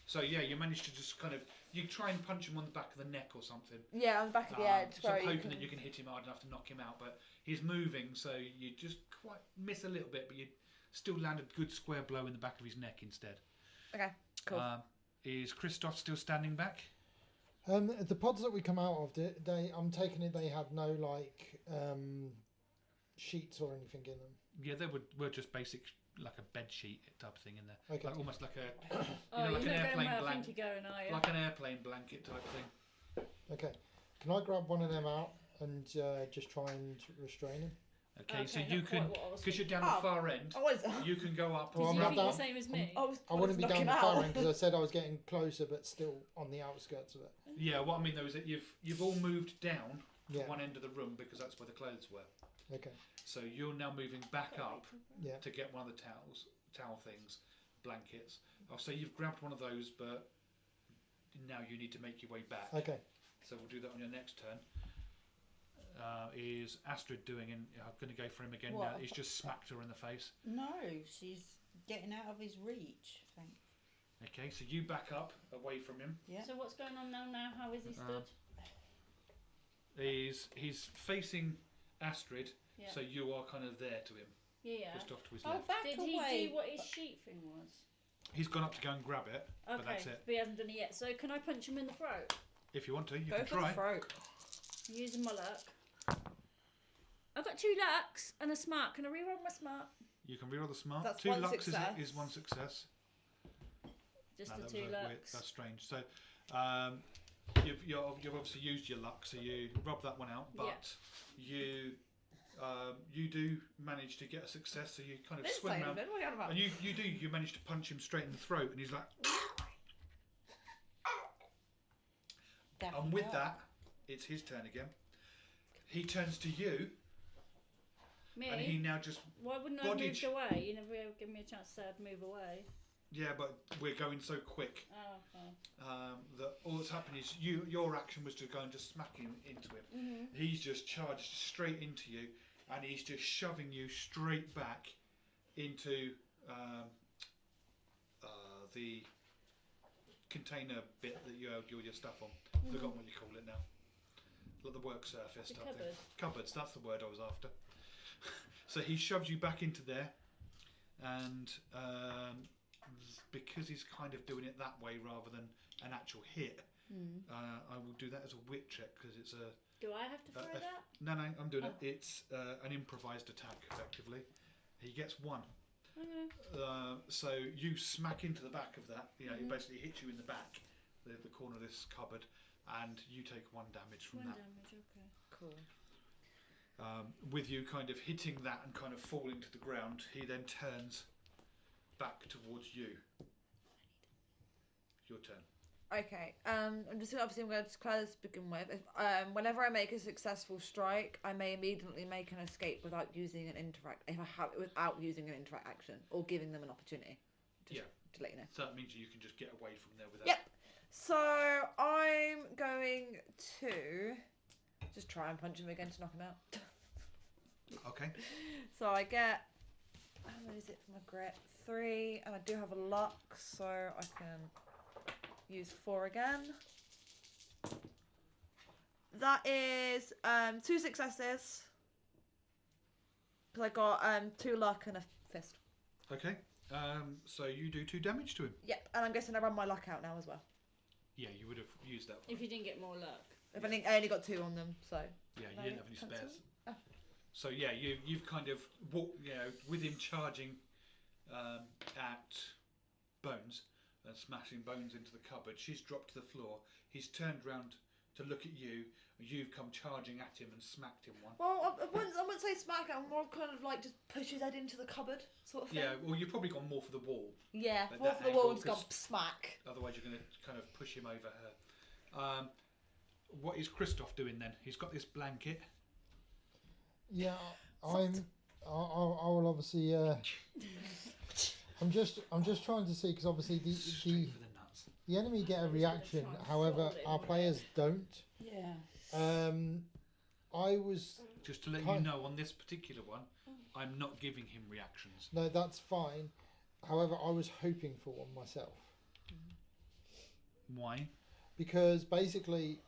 Speaker 1: So yeah, you managed to just kind of you try and punch him on the back of the neck or something.
Speaker 2: yeah, on the back of the head.
Speaker 1: So
Speaker 2: Where
Speaker 1: hoping
Speaker 2: you can...
Speaker 1: that you can hit him hard enough to knock him out, but he's moving, so you just quite miss a little bit, but you still land a good square blow in the back of his neck instead.
Speaker 2: Okay, cool.
Speaker 1: Is Christoph still standing back?
Speaker 3: The pods that we come out of, I'm taking it they had no sheets or anything in them.
Speaker 1: Yeah, they were just basic, like a bed sheet type of thing in there,
Speaker 3: Okay.
Speaker 1: like almost like a
Speaker 4: Oh,
Speaker 1: know, like
Speaker 4: you're
Speaker 1: an
Speaker 4: not
Speaker 1: airplane
Speaker 4: going where I
Speaker 1: blank-
Speaker 4: think you're going, are you?
Speaker 1: like an airplane blanket type thing.
Speaker 3: Okay. Can I grab one of them out and just try and restrain him?
Speaker 1: Okay, so
Speaker 4: not
Speaker 1: you
Speaker 4: quite
Speaker 1: can,
Speaker 4: what I was
Speaker 1: because you're
Speaker 4: thinking.
Speaker 1: down the
Speaker 2: Oh.
Speaker 1: far end,
Speaker 2: Oh, what is that?
Speaker 1: you can go up.
Speaker 3: Well,
Speaker 4: Did
Speaker 3: I'm
Speaker 4: you
Speaker 3: not
Speaker 4: think the
Speaker 3: down-
Speaker 4: same as me?
Speaker 3: I wouldn't be
Speaker 2: knock
Speaker 3: down
Speaker 2: him
Speaker 3: the
Speaker 2: out.
Speaker 3: far end because I said I was getting closer, but still on the outskirts of it.
Speaker 1: Yeah, what I mean though is that you've all moved down to
Speaker 3: Yeah.
Speaker 1: one end of the room because that's where the clothes were.
Speaker 3: Okay.
Speaker 1: So you're now moving back up
Speaker 3: Yeah.
Speaker 1: to get one of the towel things, blankets. I'll say you've grabbed one of those, but now you need to make your way back.
Speaker 3: Okay.
Speaker 1: So we'll do that on your next turn. Is Astrid doing? And I'm going to go for him again. Now.
Speaker 5: What?
Speaker 1: He's just smacked her in the face.
Speaker 5: No, she's getting out of his reach.
Speaker 1: Okay, so you back up away from him.
Speaker 5: Yeah.
Speaker 4: So what's going on now? How is he stood?
Speaker 1: He's facing Astrid,
Speaker 4: Yeah.
Speaker 1: so you are kind of there to him,
Speaker 4: Yeah.
Speaker 1: just off to his
Speaker 5: Oh,
Speaker 1: left.
Speaker 5: back
Speaker 4: Did
Speaker 5: away.
Speaker 4: he do what his sheet thing was?
Speaker 1: He's gone up to go and grab it,
Speaker 4: Okay,
Speaker 1: but that's it.
Speaker 4: he hasn't done it yet. So can I punch him in the throat?
Speaker 1: If you want to, you
Speaker 2: Go
Speaker 1: can
Speaker 2: for the
Speaker 1: try.
Speaker 2: throat.
Speaker 4: Using my luck. I've got 2 lucks and a smart. Can I reroll my smart?
Speaker 1: You can reroll the smart.
Speaker 2: That's
Speaker 1: 2
Speaker 2: one
Speaker 1: lucks
Speaker 2: success.
Speaker 1: is one success.
Speaker 4: Just
Speaker 1: No,
Speaker 4: the
Speaker 1: that
Speaker 4: 2
Speaker 1: was weird.
Speaker 4: lucks.
Speaker 1: That's strange. So you've obviously used your luck, so you rub that one out. But you do manage to get a success, so you kind of
Speaker 2: Didn't
Speaker 1: swim
Speaker 2: say
Speaker 1: around,
Speaker 2: anything. What are you on about?
Speaker 1: and you manage to punch him straight in the throat, and he's like, and with that, it's his turn again. He turns to you,
Speaker 4: Me?
Speaker 1: and he now just
Speaker 4: Why wouldn't I have moved away? You never ever give me a chance to say I'd move away.
Speaker 1: yeah, but we're going so quick
Speaker 4: Oh, okay.
Speaker 1: that all that's happened is your action was to go and just smack him into him.
Speaker 4: Mm-hmm.
Speaker 1: He's just charged straight into you, and he's just shoving you straight back into the container bit that you held your stuff on. Forgotten what you call it now. Like the work surface
Speaker 4: The
Speaker 1: type
Speaker 4: cupboard.
Speaker 1: thing. Cupboards, that's the word I was after. So he shoves you back into there, and because he's kind of doing it that way rather than an actual hit, I will do that as a wit check because it's a.
Speaker 4: Do I have to throw that?
Speaker 1: No, I'm doing it. It's an improvised attack, effectively. He gets 1.
Speaker 4: Okay.
Speaker 1: So you smack into the back of that. You know, it basically hits you in the back, the corner of this cupboard, and you take 1 damage from
Speaker 4: 1
Speaker 1: that.
Speaker 4: damage, okay.
Speaker 5: Cool.
Speaker 1: With you kind of hitting that and kind of falling to the ground, he then turns back towards you. Your turn.
Speaker 2: Okay. I'm just obviously I'm going to clear this to begin with. If, whenever I make a successful strike, I may immediately make an escape without using an without using an interact action or giving them an opportunity. Just to let you know.
Speaker 1: So that means you can just get away from there without.
Speaker 2: Yep. So I'm going to just try and punch him again to knock him out.
Speaker 1: Okay.
Speaker 2: So I get, how many is it for my grit? 3, and I do have a luck, so I can use 4 again. That is 2 successes. Because I got 2 luck and a fist.
Speaker 1: Okay. So you do 2 damage to him.
Speaker 2: Yep, and I'm guessing I run my luck out now as well.
Speaker 1: Yeah, you would have used that.
Speaker 4: If you didn't get more luck.
Speaker 2: If I only got 2 on them, so.
Speaker 1: Yeah, you
Speaker 2: No,
Speaker 1: didn't have any
Speaker 2: cancel.
Speaker 1: spares. So yeah, you've kind of walked, with him charging at Bones and smashing Bones into the cupboard. She's dropped to the floor. He's turned round to look at you. You've come charging at him and smacked him 1.
Speaker 2: Well, I wouldn't say smack. I'm more kind of like just push his head into the cupboard, sort of thing.
Speaker 1: Yeah, well, you've probably gone more for the wall.
Speaker 2: Yeah,
Speaker 1: At
Speaker 2: more
Speaker 1: that
Speaker 2: for the wall and
Speaker 1: angle,
Speaker 2: just gone smack.
Speaker 1: Otherwise, you're going to kind of push him over her. What is Christoph doing then? He's got this blanket.
Speaker 3: Yeah, I will obviously. I'm just trying to see because obviously
Speaker 1: Straight for the nuts.
Speaker 3: the enemy get a
Speaker 4: He's gonna
Speaker 3: reaction.
Speaker 4: try and
Speaker 3: However,
Speaker 4: fold it,
Speaker 3: our
Speaker 4: won't
Speaker 3: players don't.
Speaker 5: Yeah.
Speaker 3: I was
Speaker 1: Just to let you
Speaker 3: Kind-
Speaker 1: know, on this particular one, I'm not giving him reactions.
Speaker 3: no, that's fine. However, I was hoping for one myself
Speaker 1: Why?
Speaker 3: because basically,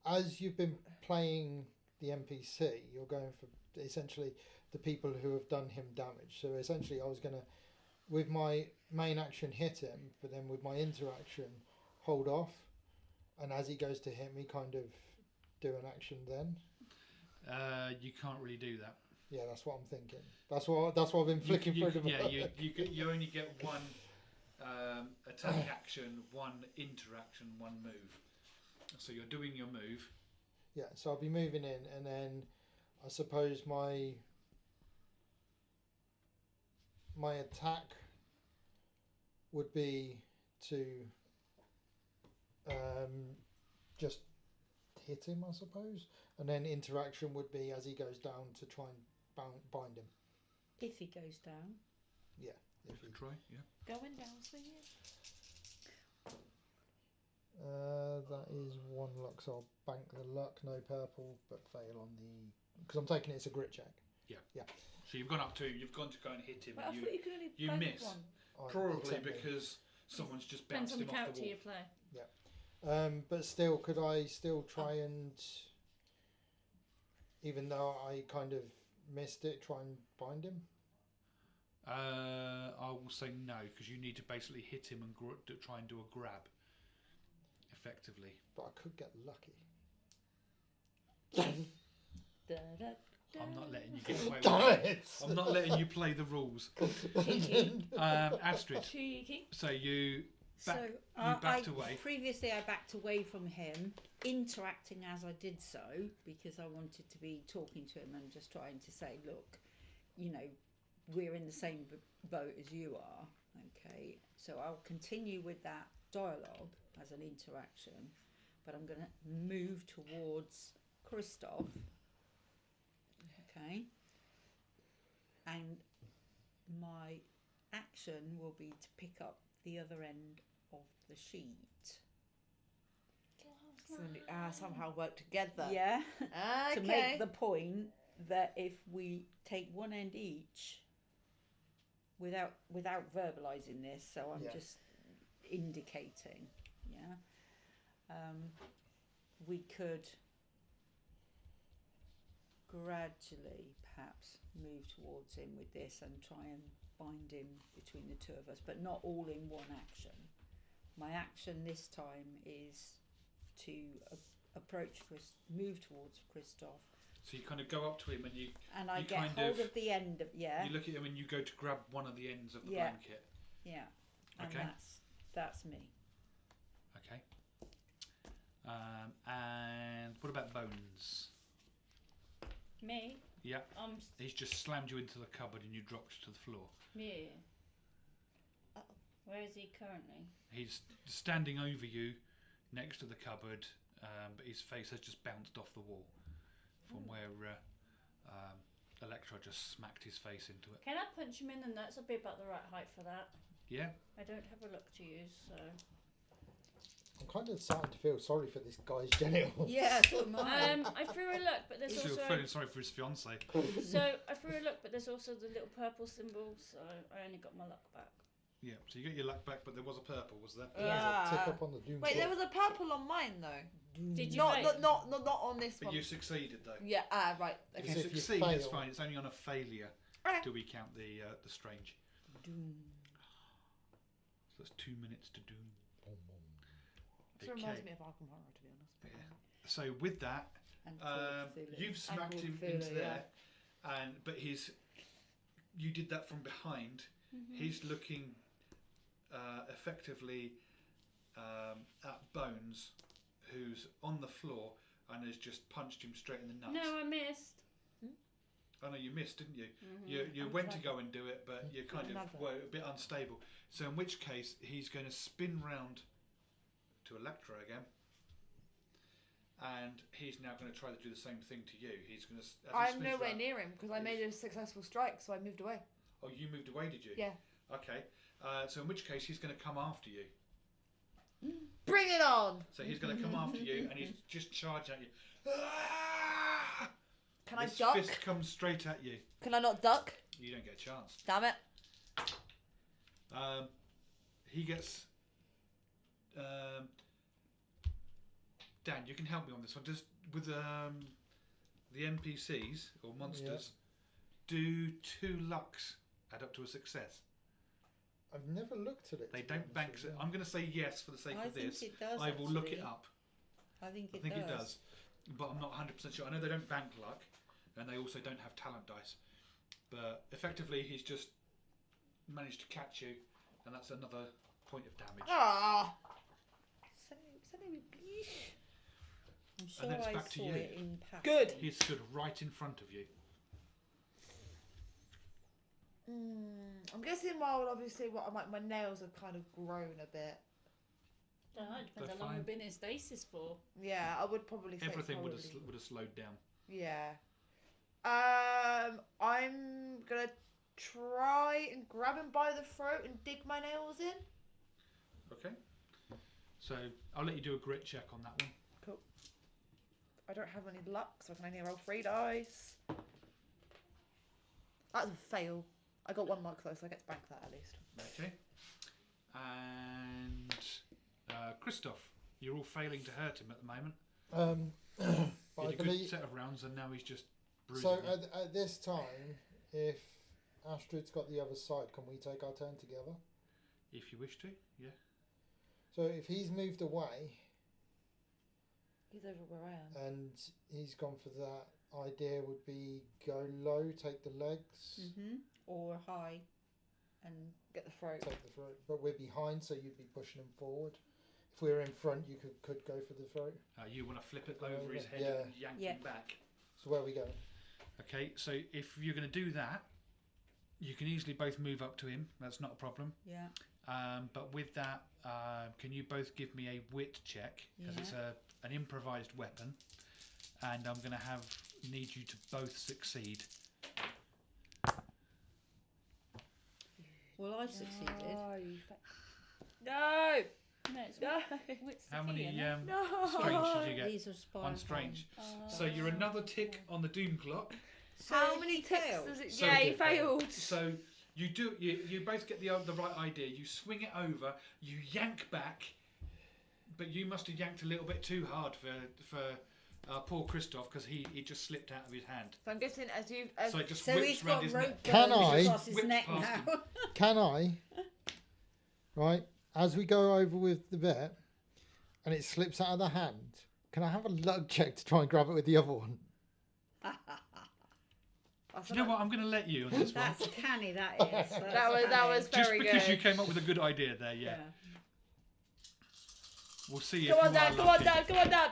Speaker 3: as you've been playing the NPC, you're going for essentially the people who have done him damage. So essentially, I was gonna, with my main action, hit him, but then with my interaction, hold off, and as he goes to hit me, kind of do an action then.
Speaker 1: You can't really do that.
Speaker 3: Yeah, that's what I'm thinking. That's what I've been flicking through the
Speaker 1: Yeah, you only get 1 attack action, 1 interaction, 1 move. So you're doing your move.
Speaker 3: Yeah, so I'll be moving in, and then I suppose my attack would be to just hit him, I suppose, and then interaction would be as he goes down to try and bind him.
Speaker 5: If he goes down.
Speaker 3: Yeah, if
Speaker 1: You
Speaker 3: he,
Speaker 1: can try, yeah.
Speaker 2: Going down, sweetie.
Speaker 3: that is 1 luck, so I'll bank the luck, no purple, but fail on the because I'm taking it as a grit check.
Speaker 1: So you've gone up to him, you've gone to go and hit him,
Speaker 2: But I
Speaker 1: and
Speaker 2: thought you could only
Speaker 1: you
Speaker 2: bank
Speaker 1: miss.
Speaker 2: 1.
Speaker 1: probably
Speaker 3: Except me.
Speaker 1: because someone's just
Speaker 4: Depends
Speaker 1: bounced
Speaker 4: on the
Speaker 1: him off
Speaker 4: character
Speaker 1: the
Speaker 4: you
Speaker 1: wall.
Speaker 4: play.
Speaker 3: But still, could I still try and, even though I kind of missed it, try and bind him?
Speaker 1: I will say no, because you need to basically hit him and try and do a grab, effectively.
Speaker 3: But I could get lucky.
Speaker 4: Da, da, da.
Speaker 1: I'm not letting you get away with
Speaker 3: Damn
Speaker 1: it.
Speaker 3: it!
Speaker 1: I'm not letting you play the rules. Astrid,
Speaker 4: Cheeky.
Speaker 1: so you backed away.
Speaker 5: Previously, I backed away from him, interacting as I did so because I wanted to be talking to him and just trying to say, look, you know, we're in the same boat as you are. Okay, so I'll continue with that dialogue as an interaction, but I'm going to move towards Christoph. Okay, and my action will be to pick up the other end of the sheet.
Speaker 2: So somehow work together.
Speaker 5: Yeah.
Speaker 2: Okay.
Speaker 5: To make the point that if we take one end each, without verbalizing this, so I'm just indicating, we could gradually perhaps move towards him with this and try and bind him between the two of us, but not all in one action. My action this time is to move towards Christoph.
Speaker 1: So you kind of go up to him and
Speaker 5: I
Speaker 1: you
Speaker 5: get
Speaker 1: kind
Speaker 5: hold
Speaker 1: of
Speaker 5: of the end of
Speaker 1: You look at him and you go to grab one of the ends of the blanket.
Speaker 5: Yeah. And
Speaker 1: Okay.
Speaker 5: that's me.
Speaker 1: Okay. And what about Bones?
Speaker 4: Me?
Speaker 1: Yeah. He's just slammed you into the cupboard and you dropped to the floor.
Speaker 4: Me. Where is he currently?
Speaker 1: He's standing over you next to the cupboard, but his face has just bounced off the wall from where Electra just smacked his face into it.
Speaker 4: Can I punch him in the nuts? I'll be about the right height for that.
Speaker 1: Yeah.
Speaker 4: I don't have a look to use, so.
Speaker 3: I'm kind of starting to feel sorry for this guy's genitals.
Speaker 5: Yeah, so am I.
Speaker 4: I threw a look, but there's
Speaker 1: He's
Speaker 4: also.
Speaker 1: feeling sorry for his fiance.
Speaker 4: So I threw a look, but there's also the little purple symbol, so I only got my luck back.
Speaker 1: Yeah. So you get your luck back, but there was a purple, was there?
Speaker 3: There's a tick up on the doom.
Speaker 2: Wait, there was a purple on mine though.
Speaker 4: Did you?
Speaker 2: Not on this
Speaker 1: But
Speaker 2: one.
Speaker 1: you succeeded though.
Speaker 2: Yeah. Right.
Speaker 1: If
Speaker 2: Okay.
Speaker 1: you
Speaker 3: if you
Speaker 1: succeed, it's
Speaker 3: fail.
Speaker 1: fine. It's only on a failure
Speaker 2: Okay.
Speaker 1: do we count the strange.
Speaker 5: Doom.
Speaker 1: So that's 2 minutes to doom.
Speaker 2: This reminds me of Arkham Horror, to be honest.
Speaker 1: Yeah. So with that,
Speaker 5: And Cthulhu.
Speaker 1: you've smacked
Speaker 5: And
Speaker 1: him
Speaker 5: Cthulhu,
Speaker 1: into there,
Speaker 5: yeah.
Speaker 1: but you did that from behind. He's looking effectively at Bones, who's on the floor and has just punched him straight in the nuts.
Speaker 4: No, I missed.
Speaker 1: Oh no, you missed, didn't you? You went to go and do it, but you kind of were a bit unstable. So in which case, he's going to spin round to Electra again, and he's now going to try to do the same thing to you. He's going to.
Speaker 2: I'm nowhere near him because I made a successful strike, so I moved away.
Speaker 1: Oh, you moved away, did you?
Speaker 2: Yeah.
Speaker 1: Okay. So in which case, he's going to come after you.
Speaker 2: Bring it on!
Speaker 1: So he's going to come after you, and he's just charging at you. Ah!
Speaker 2: Can I
Speaker 1: His
Speaker 2: duck?
Speaker 1: fist comes straight at you.
Speaker 2: Can I not duck?
Speaker 1: You don't get a chance.
Speaker 2: Damn it.
Speaker 1: He gets. Dan, you can help me on this one. Just with the NPCs or monsters, do 2 lucks add up to a success?
Speaker 3: I've never looked at it.
Speaker 1: They
Speaker 3: to be
Speaker 1: don't
Speaker 3: honest
Speaker 1: bank.
Speaker 3: with you.
Speaker 1: I'm going to say yes for the sake
Speaker 5: I
Speaker 1: of
Speaker 5: think
Speaker 1: this.
Speaker 5: it does.
Speaker 1: I will look
Speaker 5: actually.
Speaker 1: it up.
Speaker 5: I think
Speaker 1: I think it does, but I'm not 100% sure. I know they don't bank luck, and they also don't have talent dice. But effectively, he's just managed to catch you, and that's another point of damage.
Speaker 2: Ah!
Speaker 5: I'm sure
Speaker 1: then it's
Speaker 5: I
Speaker 1: back to
Speaker 5: saw
Speaker 1: you.
Speaker 5: it in passing.
Speaker 2: Good.
Speaker 1: He stood right in front of you.
Speaker 2: I'm guessing while obviously my nails have kind of grown a bit.
Speaker 4: Don't know, it depends
Speaker 1: They're
Speaker 4: how long
Speaker 1: fine.
Speaker 4: we've been in stasis for.
Speaker 2: Yeah, I would probably say
Speaker 1: Everything would
Speaker 2: probably.
Speaker 1: have slowed down.
Speaker 2: Yeah. I'm gonna try and grab him by the throat and dig my nails in.
Speaker 1: Okay. So I'll let you do a grit check on that one.
Speaker 2: Cool. I don't have any luck, so I can only roll 3 dice. That's a fail. I got 1 luck though, so I get to bank that at least.
Speaker 1: Okay. And Christoph, you're all failing to hurt him at the moment.
Speaker 3: But
Speaker 1: You
Speaker 3: I
Speaker 1: had a good
Speaker 3: believe.
Speaker 1: set of rounds, and now he's just bruising.
Speaker 3: So
Speaker 1: you.
Speaker 3: at this time, if Astrid's got the other side, can we take our turn together?
Speaker 1: If you wish to, yeah.
Speaker 3: So if he's moved away
Speaker 2: He's over where I am.
Speaker 3: and he's gone for that, idea would be go low, take the legs.
Speaker 5: Or high and
Speaker 2: Get the throat.
Speaker 3: take the throat. But we're behind, so you'd be pushing him forward. If we were in front, you could go for the throat.
Speaker 1: You want to flip it
Speaker 3: Go
Speaker 1: over
Speaker 3: over,
Speaker 1: his head
Speaker 3: yeah.
Speaker 1: and yank
Speaker 5: Yeah.
Speaker 1: him back.
Speaker 3: So where are we going?
Speaker 1: Okay, so if you're going to do that, you can easily both move up to him. That's not a problem.
Speaker 5: yeah.
Speaker 1: But with that, can you both give me a wit check? Because it's an improvised weapon. And I'm going to need you to both succeed.
Speaker 5: Well, I've succeeded.
Speaker 2: No, no,
Speaker 4: No, it's
Speaker 2: no,
Speaker 4: what's the
Speaker 1: How
Speaker 4: key,
Speaker 1: many
Speaker 4: isn't it?
Speaker 2: no.
Speaker 1: strange did you get?
Speaker 5: These are spy
Speaker 1: One strange.
Speaker 4: Oh.
Speaker 1: So you're another tick on the doom clock.
Speaker 2: How many ticks
Speaker 5: failed?
Speaker 2: does it?
Speaker 1: So
Speaker 2: Yeah, he
Speaker 3: did fail.
Speaker 2: failed.
Speaker 1: So you both get the right idea. You swing it over. You yank back, but you must have yanked a little bit too hard for poor Christoph, because he just slipped out of his hand.
Speaker 2: So I'm guessing as you.
Speaker 1: So it just
Speaker 5: So
Speaker 1: whips
Speaker 5: he's
Speaker 1: round
Speaker 5: got
Speaker 1: his
Speaker 5: rope
Speaker 1: neck.
Speaker 3: Can
Speaker 5: burns
Speaker 3: I-
Speaker 5: across his
Speaker 1: Whipped
Speaker 5: neck
Speaker 1: past
Speaker 5: now.
Speaker 1: him.
Speaker 3: Can I, right, as we go over with the bit, and it slips out of the hand, can I have a luck check to try and grab it with the other one?
Speaker 1: Do you know what? I'm going to let you on this one.
Speaker 5: That's canny, that is.
Speaker 2: That was
Speaker 1: Just
Speaker 2: very
Speaker 1: because
Speaker 2: good.
Speaker 1: you came up with a good idea there, yeah. We'll see
Speaker 2: Come
Speaker 1: if
Speaker 2: on,
Speaker 1: you are
Speaker 2: Dad! Come on,
Speaker 1: lucky.
Speaker 2: Dad! Come on, Dad!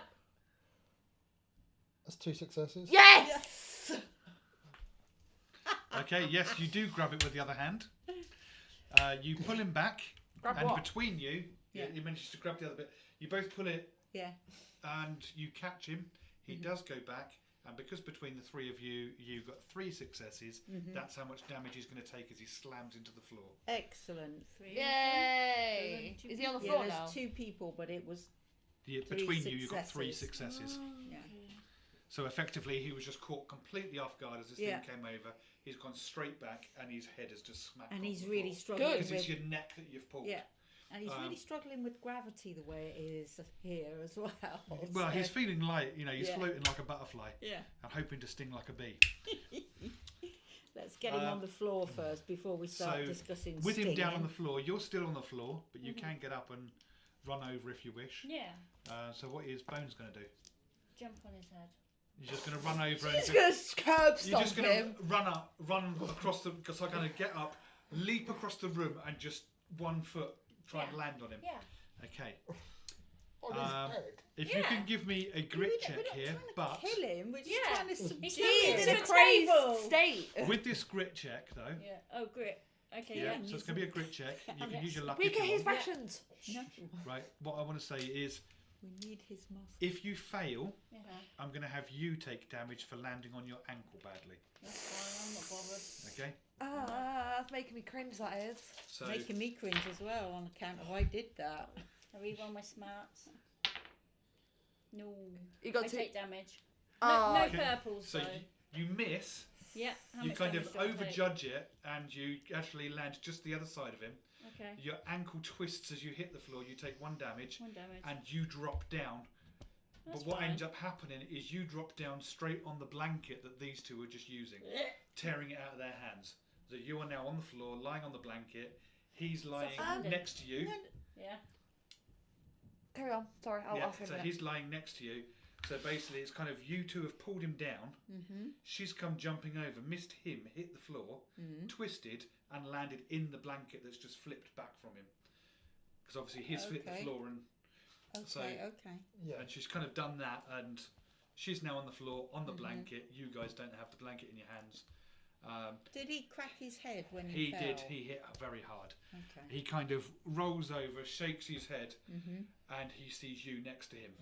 Speaker 3: That's 2 successes.
Speaker 2: Yes.
Speaker 1: Okay, yes, you do grab it with the other hand. You pull him back,
Speaker 2: Grab
Speaker 1: and
Speaker 2: what?
Speaker 1: between you,
Speaker 5: Yeah.
Speaker 1: you manages to grab the other bit. You both pull it,
Speaker 5: Yeah.
Speaker 1: and you catch him. He does go back, and because between the three of you, you've got 3 successes, that's how much damage he's going to take as he slams into the floor.
Speaker 5: Excellent.
Speaker 2: Yay! Is he on the
Speaker 5: Yeah,
Speaker 2: floor
Speaker 5: there's
Speaker 2: now?
Speaker 5: 2 people, but it was
Speaker 1: Between you, you've got 3 successes.
Speaker 5: Yeah.
Speaker 1: So effectively, he was just caught completely off guard as this
Speaker 5: Yeah.
Speaker 1: thing came over. He's gone straight back, and his head has just smacked.
Speaker 5: And
Speaker 1: on
Speaker 5: he's
Speaker 1: the
Speaker 5: really
Speaker 1: floor.
Speaker 5: struggling
Speaker 2: Good.
Speaker 1: Because it's
Speaker 5: with
Speaker 1: your neck that you've pulled.
Speaker 5: yeah, and he's
Speaker 1: Um,
Speaker 5: really struggling with gravity the way it is here as well.
Speaker 1: Well,
Speaker 5: So,
Speaker 1: he's feeling light. You know, he's
Speaker 5: Yeah.
Speaker 1: floating like a butterfly
Speaker 5: yeah.
Speaker 1: and hoping to sting like a bee.
Speaker 5: Let's get him on the floor first before we start
Speaker 1: so
Speaker 5: discussing.
Speaker 1: With him down on
Speaker 5: stinging.
Speaker 1: the floor, you're still on the floor, but you can get up and run over if you wish.
Speaker 4: Yeah,
Speaker 1: So what is Bones going to do?
Speaker 4: jump on his head.
Speaker 1: You're just going to run over and
Speaker 2: He's gonna curb
Speaker 1: you're
Speaker 2: stomp
Speaker 1: just going
Speaker 2: him.
Speaker 1: to run across the. Because I'm going to get up, leap across the room, and just 1 foot try and
Speaker 4: Yeah.
Speaker 1: land on him.
Speaker 4: Yeah.
Speaker 1: Okay.
Speaker 3: On his head.
Speaker 1: If you
Speaker 4: Yeah.
Speaker 1: can give me a
Speaker 5: We're
Speaker 1: grit
Speaker 5: not
Speaker 1: check here,
Speaker 5: trying to
Speaker 1: but
Speaker 5: kill him. We're just
Speaker 4: Yeah.
Speaker 5: trying to subdue
Speaker 4: He's
Speaker 5: him.
Speaker 2: He's in a
Speaker 4: the
Speaker 2: crazed
Speaker 4: table.
Speaker 2: state.
Speaker 1: with this grit check though,
Speaker 4: Yeah. Oh, grit. Okay.
Speaker 1: yeah,
Speaker 4: Yeah.
Speaker 1: so it's going to be a grit check. You can
Speaker 4: Yes.
Speaker 1: use your luck
Speaker 2: We
Speaker 1: if
Speaker 2: get
Speaker 1: you
Speaker 2: his
Speaker 1: want.
Speaker 2: rations.
Speaker 5: No,
Speaker 1: Right. What I want to say is,
Speaker 5: we need his muscle.
Speaker 1: if you fail,
Speaker 4: Yeah.
Speaker 1: I'm going to have you take damage for landing on your ankle badly.
Speaker 4: That's fine. I'm not bothered.
Speaker 1: Okay.
Speaker 2: Ah, that's making me cringe. That is.
Speaker 1: So
Speaker 5: Making me cringe as well on account of I did that.
Speaker 4: I re-roll my smarts. No.
Speaker 2: You got
Speaker 4: I
Speaker 2: to.
Speaker 4: take damage.
Speaker 2: Oh,
Speaker 4: No
Speaker 1: Okay.
Speaker 4: purples
Speaker 1: so
Speaker 4: though.
Speaker 1: you miss.
Speaker 4: Yeah. How
Speaker 1: You
Speaker 4: much
Speaker 1: kind
Speaker 4: damage
Speaker 1: of
Speaker 4: do I take?
Speaker 1: overjudge it, and you actually land just the other side of him.
Speaker 4: Okay.
Speaker 1: Your ankle twists as you hit the floor. You take 1 damage,
Speaker 4: 1 damage.
Speaker 1: and you drop down.
Speaker 4: That's
Speaker 1: But what
Speaker 4: fine.
Speaker 1: ends up happening is you drop down straight on the blanket that these two were just using, tearing it out of their hands. So you are now on the floor, lying on the blanket. He's lying
Speaker 4: Soft-handed.
Speaker 1: next to you.
Speaker 4: Yeah.
Speaker 2: Carry on. Sorry, I'll
Speaker 1: Yeah,
Speaker 2: ask him.
Speaker 1: so
Speaker 2: in a minute.
Speaker 1: he's lying next to you. So basically, it's kind of you two have pulled him down.
Speaker 5: Mm-hmm.
Speaker 1: She's come jumping over, missed him, hit the floor, twisted, and landed in the blanket that's just flipped back from him. Because obviously he's hit the
Speaker 5: Okay.
Speaker 1: floor, and
Speaker 5: Okay,
Speaker 1: So-
Speaker 5: okay.
Speaker 3: Yeah.
Speaker 1: and she's kind of done that, and she's now on the floor on the
Speaker 5: Mm-hmm.
Speaker 1: blanket. You guys don't have the blanket in your hands.
Speaker 5: Did he crack his head when
Speaker 1: He
Speaker 5: he fell?
Speaker 1: did. He hit very hard.
Speaker 5: Okay.
Speaker 1: He kind of rolls over, shakes his head,
Speaker 5: Mm-hmm.
Speaker 1: and he sees you next to him.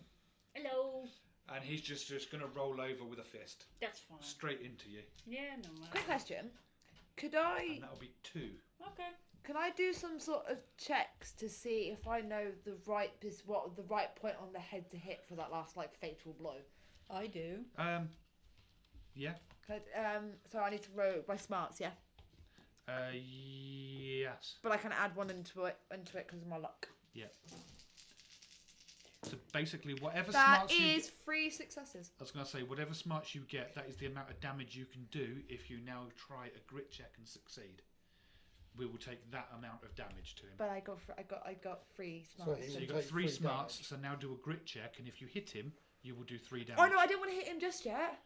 Speaker 4: Hello.
Speaker 1: And he's just going to roll over with a fist
Speaker 4: That's fine.
Speaker 1: straight into you.
Speaker 4: Yeah. No.
Speaker 2: Quick question. Could I?
Speaker 1: And that'll be 2.
Speaker 4: Okay.
Speaker 2: Can I do some sort of checks to see if I know the right point on the head to hit for that last like fatal blow?
Speaker 5: I do.
Speaker 1: Yeah.
Speaker 2: So I need to roll my smarts, yeah.
Speaker 1: Yes.
Speaker 2: But I can add 1 into it because of my luck.
Speaker 1: Yeah. So basically, whatever
Speaker 2: That
Speaker 1: smarts you
Speaker 2: is 3 successes.
Speaker 1: I was going to say, whatever smarts you get, that is the amount of damage you can do if you now try a grit check and succeed. We will take that amount of damage to him.
Speaker 2: But I got 3 smarts.
Speaker 3: he
Speaker 1: So
Speaker 3: will
Speaker 1: you've got
Speaker 3: take
Speaker 1: 3
Speaker 3: 3
Speaker 1: smarts,
Speaker 3: damage.
Speaker 1: so now do a grit check, and if you hit him, you will do 3 damage.
Speaker 2: Oh no, I didn't want to hit him just yet.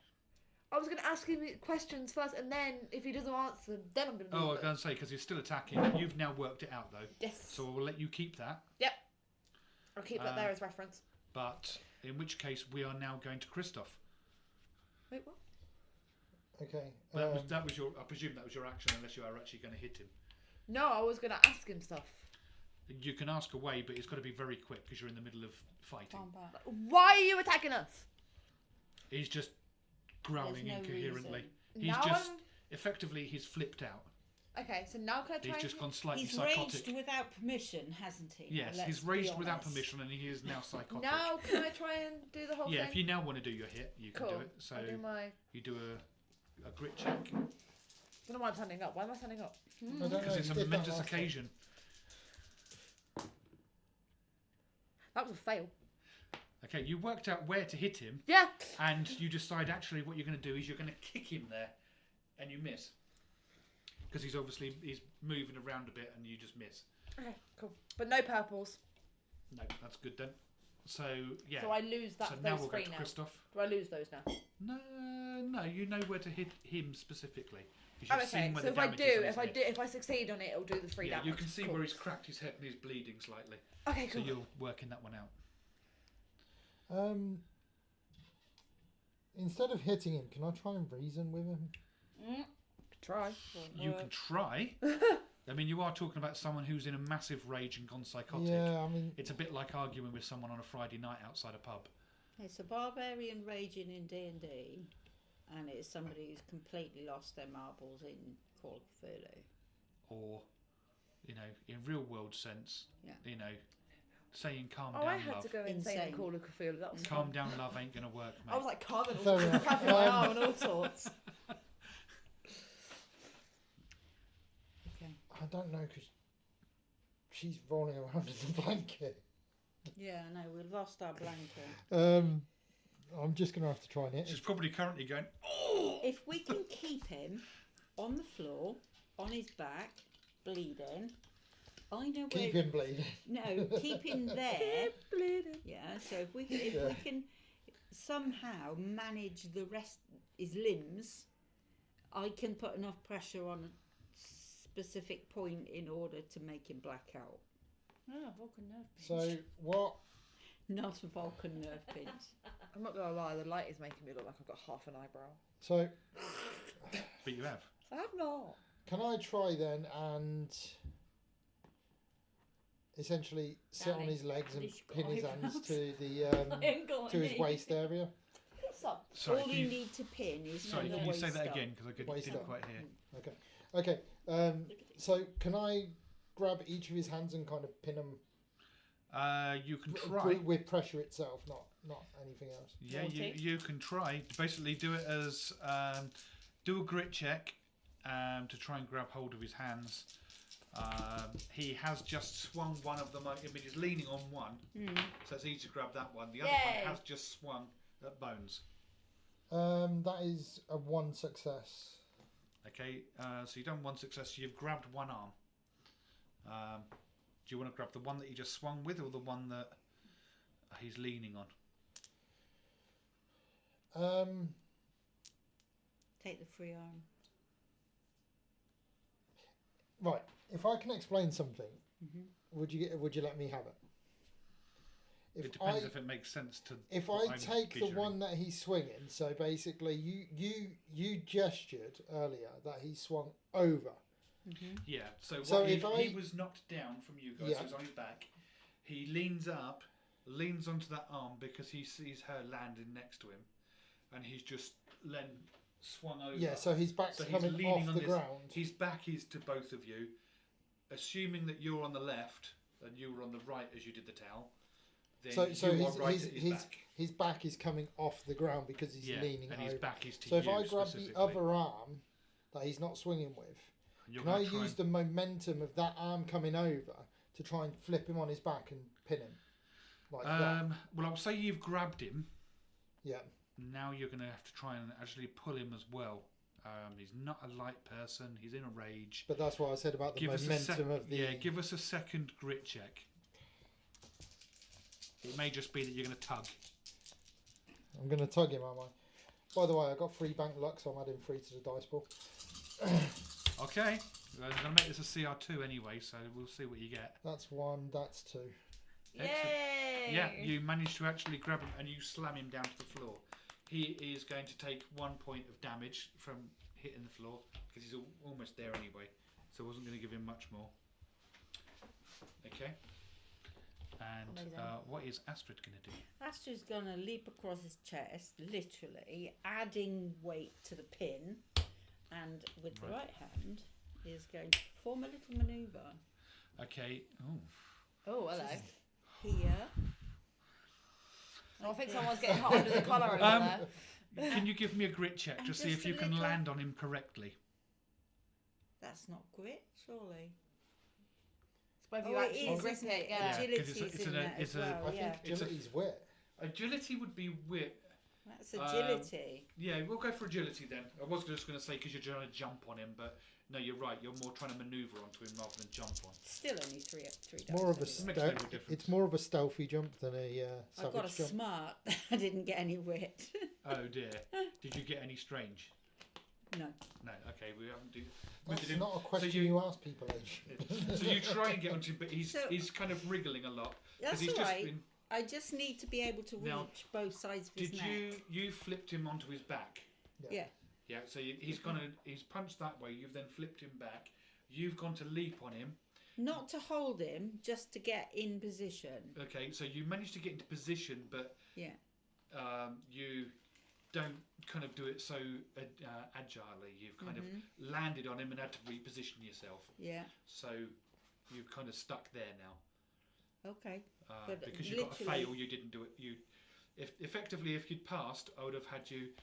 Speaker 2: I was going to ask him questions first, and then if he doesn't answer them, then I'm going to do
Speaker 1: Oh, I was
Speaker 2: them.
Speaker 1: going to say, because he's still attacking. You've now worked it out, though.
Speaker 2: Yes.
Speaker 1: So we'll let you keep that.
Speaker 2: I'll keep that there as reference.
Speaker 1: But in which case, we are now going to Christoph.
Speaker 2: Wait, what?
Speaker 3: Okay.
Speaker 1: That was your. I presume that was your action, unless you are actually going to hit him.
Speaker 2: No, I was going to ask him stuff.
Speaker 1: You can ask away, but it's got to be very quick because you're in the middle of fighting.
Speaker 5: Combat.
Speaker 2: Why are you attacking us?
Speaker 1: He's just growling
Speaker 5: There's no
Speaker 1: incoherently.
Speaker 5: reason.
Speaker 1: He's
Speaker 2: Now
Speaker 1: just effectively he's flipped out.
Speaker 2: Okay, so now can I try
Speaker 1: He's
Speaker 2: and...
Speaker 1: just gone slightly
Speaker 5: He's
Speaker 1: psychotic.
Speaker 5: raged without permission, hasn't he? Now,
Speaker 1: Yes,
Speaker 5: let's
Speaker 1: he's
Speaker 5: be
Speaker 1: raged without
Speaker 5: honest.
Speaker 1: permission, and he is now psychotic.
Speaker 2: Now can I try and do the whole
Speaker 1: Yeah,
Speaker 2: thing?
Speaker 1: if you now want to do your hit, you can
Speaker 2: Cool.
Speaker 1: do it. So
Speaker 2: I'll do my...
Speaker 1: you do a grit check
Speaker 2: I don't know why I'm standing up. Why am I standing up?
Speaker 3: I don't know.
Speaker 1: because it's a
Speaker 3: you did that
Speaker 1: momentous
Speaker 3: last time.
Speaker 1: occasion.
Speaker 2: That was a fail.
Speaker 1: Okay, you worked out where to hit him,
Speaker 2: Yeah.
Speaker 1: and you decide actually what you're going to do is you're going to kick him there, and you miss. Because he's moving around a bit, and you just miss.
Speaker 2: Okay, cool. But no purples.
Speaker 1: No, that's good then. So yeah.
Speaker 2: So I lose that.
Speaker 1: So now
Speaker 2: those
Speaker 1: we'll go
Speaker 2: three
Speaker 1: to
Speaker 2: now.
Speaker 1: Christoph.
Speaker 2: Do I lose those now?
Speaker 1: No, you know where to hit him specifically. 'Cause
Speaker 2: Oh,
Speaker 1: you've seen
Speaker 2: okay.
Speaker 1: where
Speaker 2: So
Speaker 1: the
Speaker 2: if I
Speaker 1: damage is on his head.
Speaker 2: if I succeed on it, it'll do the 3
Speaker 1: Yeah,
Speaker 2: damage.
Speaker 1: you can see
Speaker 2: Cool.
Speaker 1: where he's cracked his head and he's bleeding slightly.
Speaker 2: Okay,
Speaker 1: So
Speaker 2: cool.
Speaker 1: you're working that one out.
Speaker 3: Instead of hitting him, can I try and reason with him?
Speaker 2: Try.
Speaker 1: You can try. I mean, you are talking about someone who's in a massive rage and gone psychotic.
Speaker 3: Yeah, I mean,
Speaker 1: It's a bit like arguing with someone on a Friday night outside a pub.
Speaker 5: It's a barbarian raging in D&D, and it's somebody who's completely lost their marbles in Call of Cthulhu.
Speaker 1: Or, in real world sense,
Speaker 5: Yeah.
Speaker 1: saying calm
Speaker 2: Oh,
Speaker 1: down,
Speaker 2: I had
Speaker 1: love.
Speaker 2: to go insane
Speaker 5: Insane.
Speaker 2: and call a Cthulhu. That was
Speaker 1: Calm
Speaker 2: fun.
Speaker 1: down, love ain't gonna work, mate.
Speaker 2: I was like carving,
Speaker 3: Fair enough.
Speaker 2: tapping my arm and all sorts.
Speaker 5: Okay.
Speaker 3: I don't know because she's rolling around in the blanket.
Speaker 5: Yeah, no, we've lost our blanket.
Speaker 3: I'm just gonna have to try and hit
Speaker 1: She's
Speaker 3: him.
Speaker 1: probably currently going, oh!
Speaker 5: If we can keep him on the floor, on his back, bleeding, I know where.
Speaker 3: Keep him bleeding.
Speaker 5: No, keep him there.
Speaker 2: Bleeding.
Speaker 5: Yeah. So if we can,
Speaker 3: Yeah.
Speaker 5: we can somehow manage the rest, his limbs, I can put enough pressure on a specific point in order to make him black out.
Speaker 4: Oh, Vulcan nerve pinch.
Speaker 3: So what?
Speaker 5: Not a Vulcan nerve pinch.
Speaker 2: I'm not gonna lie, the light is making me look like I've got half an eyebrow.
Speaker 3: So
Speaker 1: But you have.
Speaker 2: I have not.
Speaker 3: can I try then and essentially sit on
Speaker 4: Danny,
Speaker 3: his legs and
Speaker 4: British
Speaker 3: pin his hands
Speaker 4: eyebrows.
Speaker 3: to the
Speaker 4: Ain't got
Speaker 3: to his
Speaker 4: any.
Speaker 3: waist area?
Speaker 2: What's up?
Speaker 1: Sorry,
Speaker 5: All
Speaker 1: can
Speaker 5: you
Speaker 1: you,
Speaker 5: need to pin is
Speaker 1: sorry,
Speaker 5: the
Speaker 1: can you say
Speaker 5: waist
Speaker 1: that
Speaker 5: up.
Speaker 1: again? Because I
Speaker 3: Waist
Speaker 1: didn't
Speaker 3: up.
Speaker 1: quite hear.
Speaker 3: Okay. So can I grab each of his hands and kind of pin them
Speaker 1: You can try.
Speaker 3: with pressure itself, not anything else?
Speaker 1: Yeah,
Speaker 4: Naughty.
Speaker 1: you can try. Basically, do it as do a grit check to try and grab hold of his hands. He has just swung one of them. I mean, he's leaning on one, so it's easy to grab that one. The other
Speaker 2: Yay.
Speaker 1: one has just swung at Bones.
Speaker 3: That is a 1 success.
Speaker 1: Okay, so you've done one success. You've grabbed one arm. Do you want to grab the one that he just swung with, or the one that he's leaning on?
Speaker 5: Take the free arm.
Speaker 3: Right. If I can explain something, would you let me have it?
Speaker 1: It depends if it makes sense to.
Speaker 3: If
Speaker 1: what
Speaker 3: I
Speaker 1: I'm
Speaker 3: take the
Speaker 1: visually-
Speaker 3: one that he's swinging, so basically you gestured earlier that he swung over.
Speaker 1: Yeah. So,
Speaker 3: So
Speaker 1: what
Speaker 3: if
Speaker 1: he
Speaker 3: I-
Speaker 1: was knocked down from you guys.
Speaker 3: Yeah.
Speaker 1: So he's on his back. He leans up, leans onto that arm because he sees her landing next to him, and he's just then swung over.
Speaker 3: Yeah, so his back's
Speaker 1: So he's
Speaker 3: coming
Speaker 1: leaning
Speaker 3: off
Speaker 1: on
Speaker 3: the
Speaker 1: this.
Speaker 3: ground.
Speaker 1: His back is to both of you, assuming that you're on the left and you were on the right as you did the towel. Then
Speaker 3: So
Speaker 1: you are
Speaker 3: his,
Speaker 1: right
Speaker 3: his,
Speaker 1: at his,
Speaker 3: his,
Speaker 1: back.
Speaker 3: his back is coming off the ground because he's
Speaker 1: Yeah,
Speaker 3: leaning
Speaker 1: and
Speaker 3: over.
Speaker 1: his back is to
Speaker 3: So
Speaker 1: you
Speaker 3: if I grab the
Speaker 1: specifically.
Speaker 3: other arm that he's not swinging with,
Speaker 1: And you're
Speaker 3: can I
Speaker 1: gonna try
Speaker 3: use
Speaker 1: and-
Speaker 3: the momentum of that arm coming over to try and flip him on his back and pin him? Like that.
Speaker 1: Well, I'll say you've grabbed him.
Speaker 3: Yeah.
Speaker 1: Now you're going to have to try and actually pull him as well. He's not a light person. He's in a rage.
Speaker 3: But that's what I said about the momentum of the...
Speaker 1: Yeah, give us a second grit check. It may just be that you're going to tug.
Speaker 3: I'm going to tug him, am By the way, I got 3 bank luck, so I'm adding 3 to the dice pool.
Speaker 1: Okay. I'm going to make this a CR2 anyway, so we'll see what you get.
Speaker 3: That's 1, that's 2.
Speaker 2: Yay!
Speaker 1: Yeah, you manage to actually grab him and you slam him down to the floor. He is going to take 1 point of damage from hitting the floor because he's almost there anyway. So I wasn't going to give him much more. Okay. And what is Astrid going to do?
Speaker 5: Astrid's going to leap across his chest, literally, adding weight to the pin, and with the right hand is going to perform a little manoeuvre.
Speaker 1: Okay. Oh.
Speaker 2: Oh, hello.
Speaker 5: Here.
Speaker 2: I think someone's getting hot under the collar over there.
Speaker 1: Can you give me a grit check to
Speaker 5: And
Speaker 1: see if
Speaker 5: just a
Speaker 1: you can
Speaker 5: little-
Speaker 1: land on him correctly?
Speaker 5: That's not grit, surely.
Speaker 2: It's whether
Speaker 5: Oh,
Speaker 2: you
Speaker 5: it
Speaker 2: actually
Speaker 5: is,
Speaker 2: grip
Speaker 5: isn't
Speaker 2: it.
Speaker 5: it?
Speaker 2: Yeah.
Speaker 1: Yeah. 'cause
Speaker 5: Agility's
Speaker 1: it's
Speaker 5: in
Speaker 1: a-
Speaker 5: that
Speaker 1: it's
Speaker 5: as
Speaker 1: a-
Speaker 5: well,
Speaker 3: I
Speaker 5: yeah.
Speaker 3: think agility's wit.
Speaker 1: Agility would be wit.
Speaker 5: That's agility.
Speaker 1: Yeah, we'll go for agility then. I was just going to say because you're trying to jump on him, but no, you're right. You're more trying to manoeuvre onto him rather than jump on.
Speaker 5: Still only three dice.
Speaker 3: More of a
Speaker 5: anyway.
Speaker 1: Makes no difference.
Speaker 3: it's more of a stealthy jump than a
Speaker 5: I got a
Speaker 3: savage jump.
Speaker 5: smart. I didn't get any wit.
Speaker 1: Oh dear. Did you get any strange?
Speaker 5: No.
Speaker 1: No. Okay, we haven't do.
Speaker 3: That's
Speaker 1: didn't-
Speaker 3: not a question
Speaker 1: you-
Speaker 3: you ask people, Age.
Speaker 1: So you try and get onto him, but he's
Speaker 5: So-
Speaker 1: he's kind of wriggling a lot
Speaker 5: That's
Speaker 1: he's
Speaker 5: all
Speaker 1: just
Speaker 5: right.
Speaker 1: been.
Speaker 5: I just need to be able to
Speaker 1: Now,
Speaker 5: reach both sides of his
Speaker 1: Did
Speaker 5: neck.
Speaker 1: you flipped him onto his back?
Speaker 5: Yeah.
Speaker 1: Yeah. So he's punched that way. You've then flipped him back. You've gone to leap on him.
Speaker 5: Not to hold him, just to get in position.
Speaker 1: Okay. So you managed to get into position, but
Speaker 5: Yeah.
Speaker 1: you don't kind of do it so agilely. You've kind of landed on him and had to reposition yourself.
Speaker 5: Yeah.
Speaker 1: So you've kind of stuck there now.
Speaker 5: Okay. But
Speaker 1: Because you got a
Speaker 5: literally-
Speaker 1: fail, you didn't do it. If you'd passed, I would have had you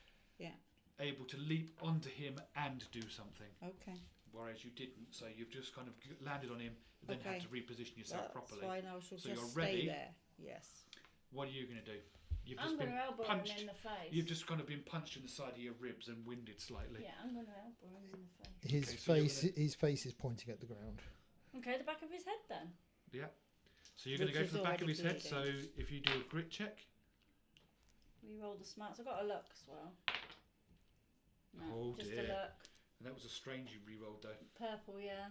Speaker 1: able to leap onto him and do something.
Speaker 5: Okay.
Speaker 1: Whereas you didn't, so you've just kind of landed on him, then
Speaker 5: Okay.
Speaker 1: had to reposition yourself
Speaker 5: That's
Speaker 1: properly.
Speaker 5: fine. I shall
Speaker 1: So you're
Speaker 5: just
Speaker 1: ready?
Speaker 5: stay there. Yes.
Speaker 1: What are you going to do? You've
Speaker 4: I'm
Speaker 1: just
Speaker 4: going
Speaker 1: been
Speaker 4: to elbow
Speaker 1: punched.
Speaker 4: him in the face.
Speaker 1: You've just kind of been punched in the side of your ribs and winded slightly.
Speaker 4: Yeah, I'm going to elbow him in the face.
Speaker 3: His
Speaker 1: Okay, so you're
Speaker 3: his face is pointing at the ground.
Speaker 4: Okay, the back of his head then.
Speaker 1: Yeah. So you're going to
Speaker 5: Which
Speaker 1: go
Speaker 5: is
Speaker 1: for the back of
Speaker 5: already
Speaker 1: his head. So
Speaker 5: bleeding.
Speaker 1: if you do a grit check,
Speaker 4: We roll the smarts. I've got a luck as well. No,
Speaker 1: Oh,
Speaker 4: just
Speaker 1: dear.
Speaker 4: a luck.
Speaker 1: and that was a strange you re-rolled though.
Speaker 4: Purple, yeah.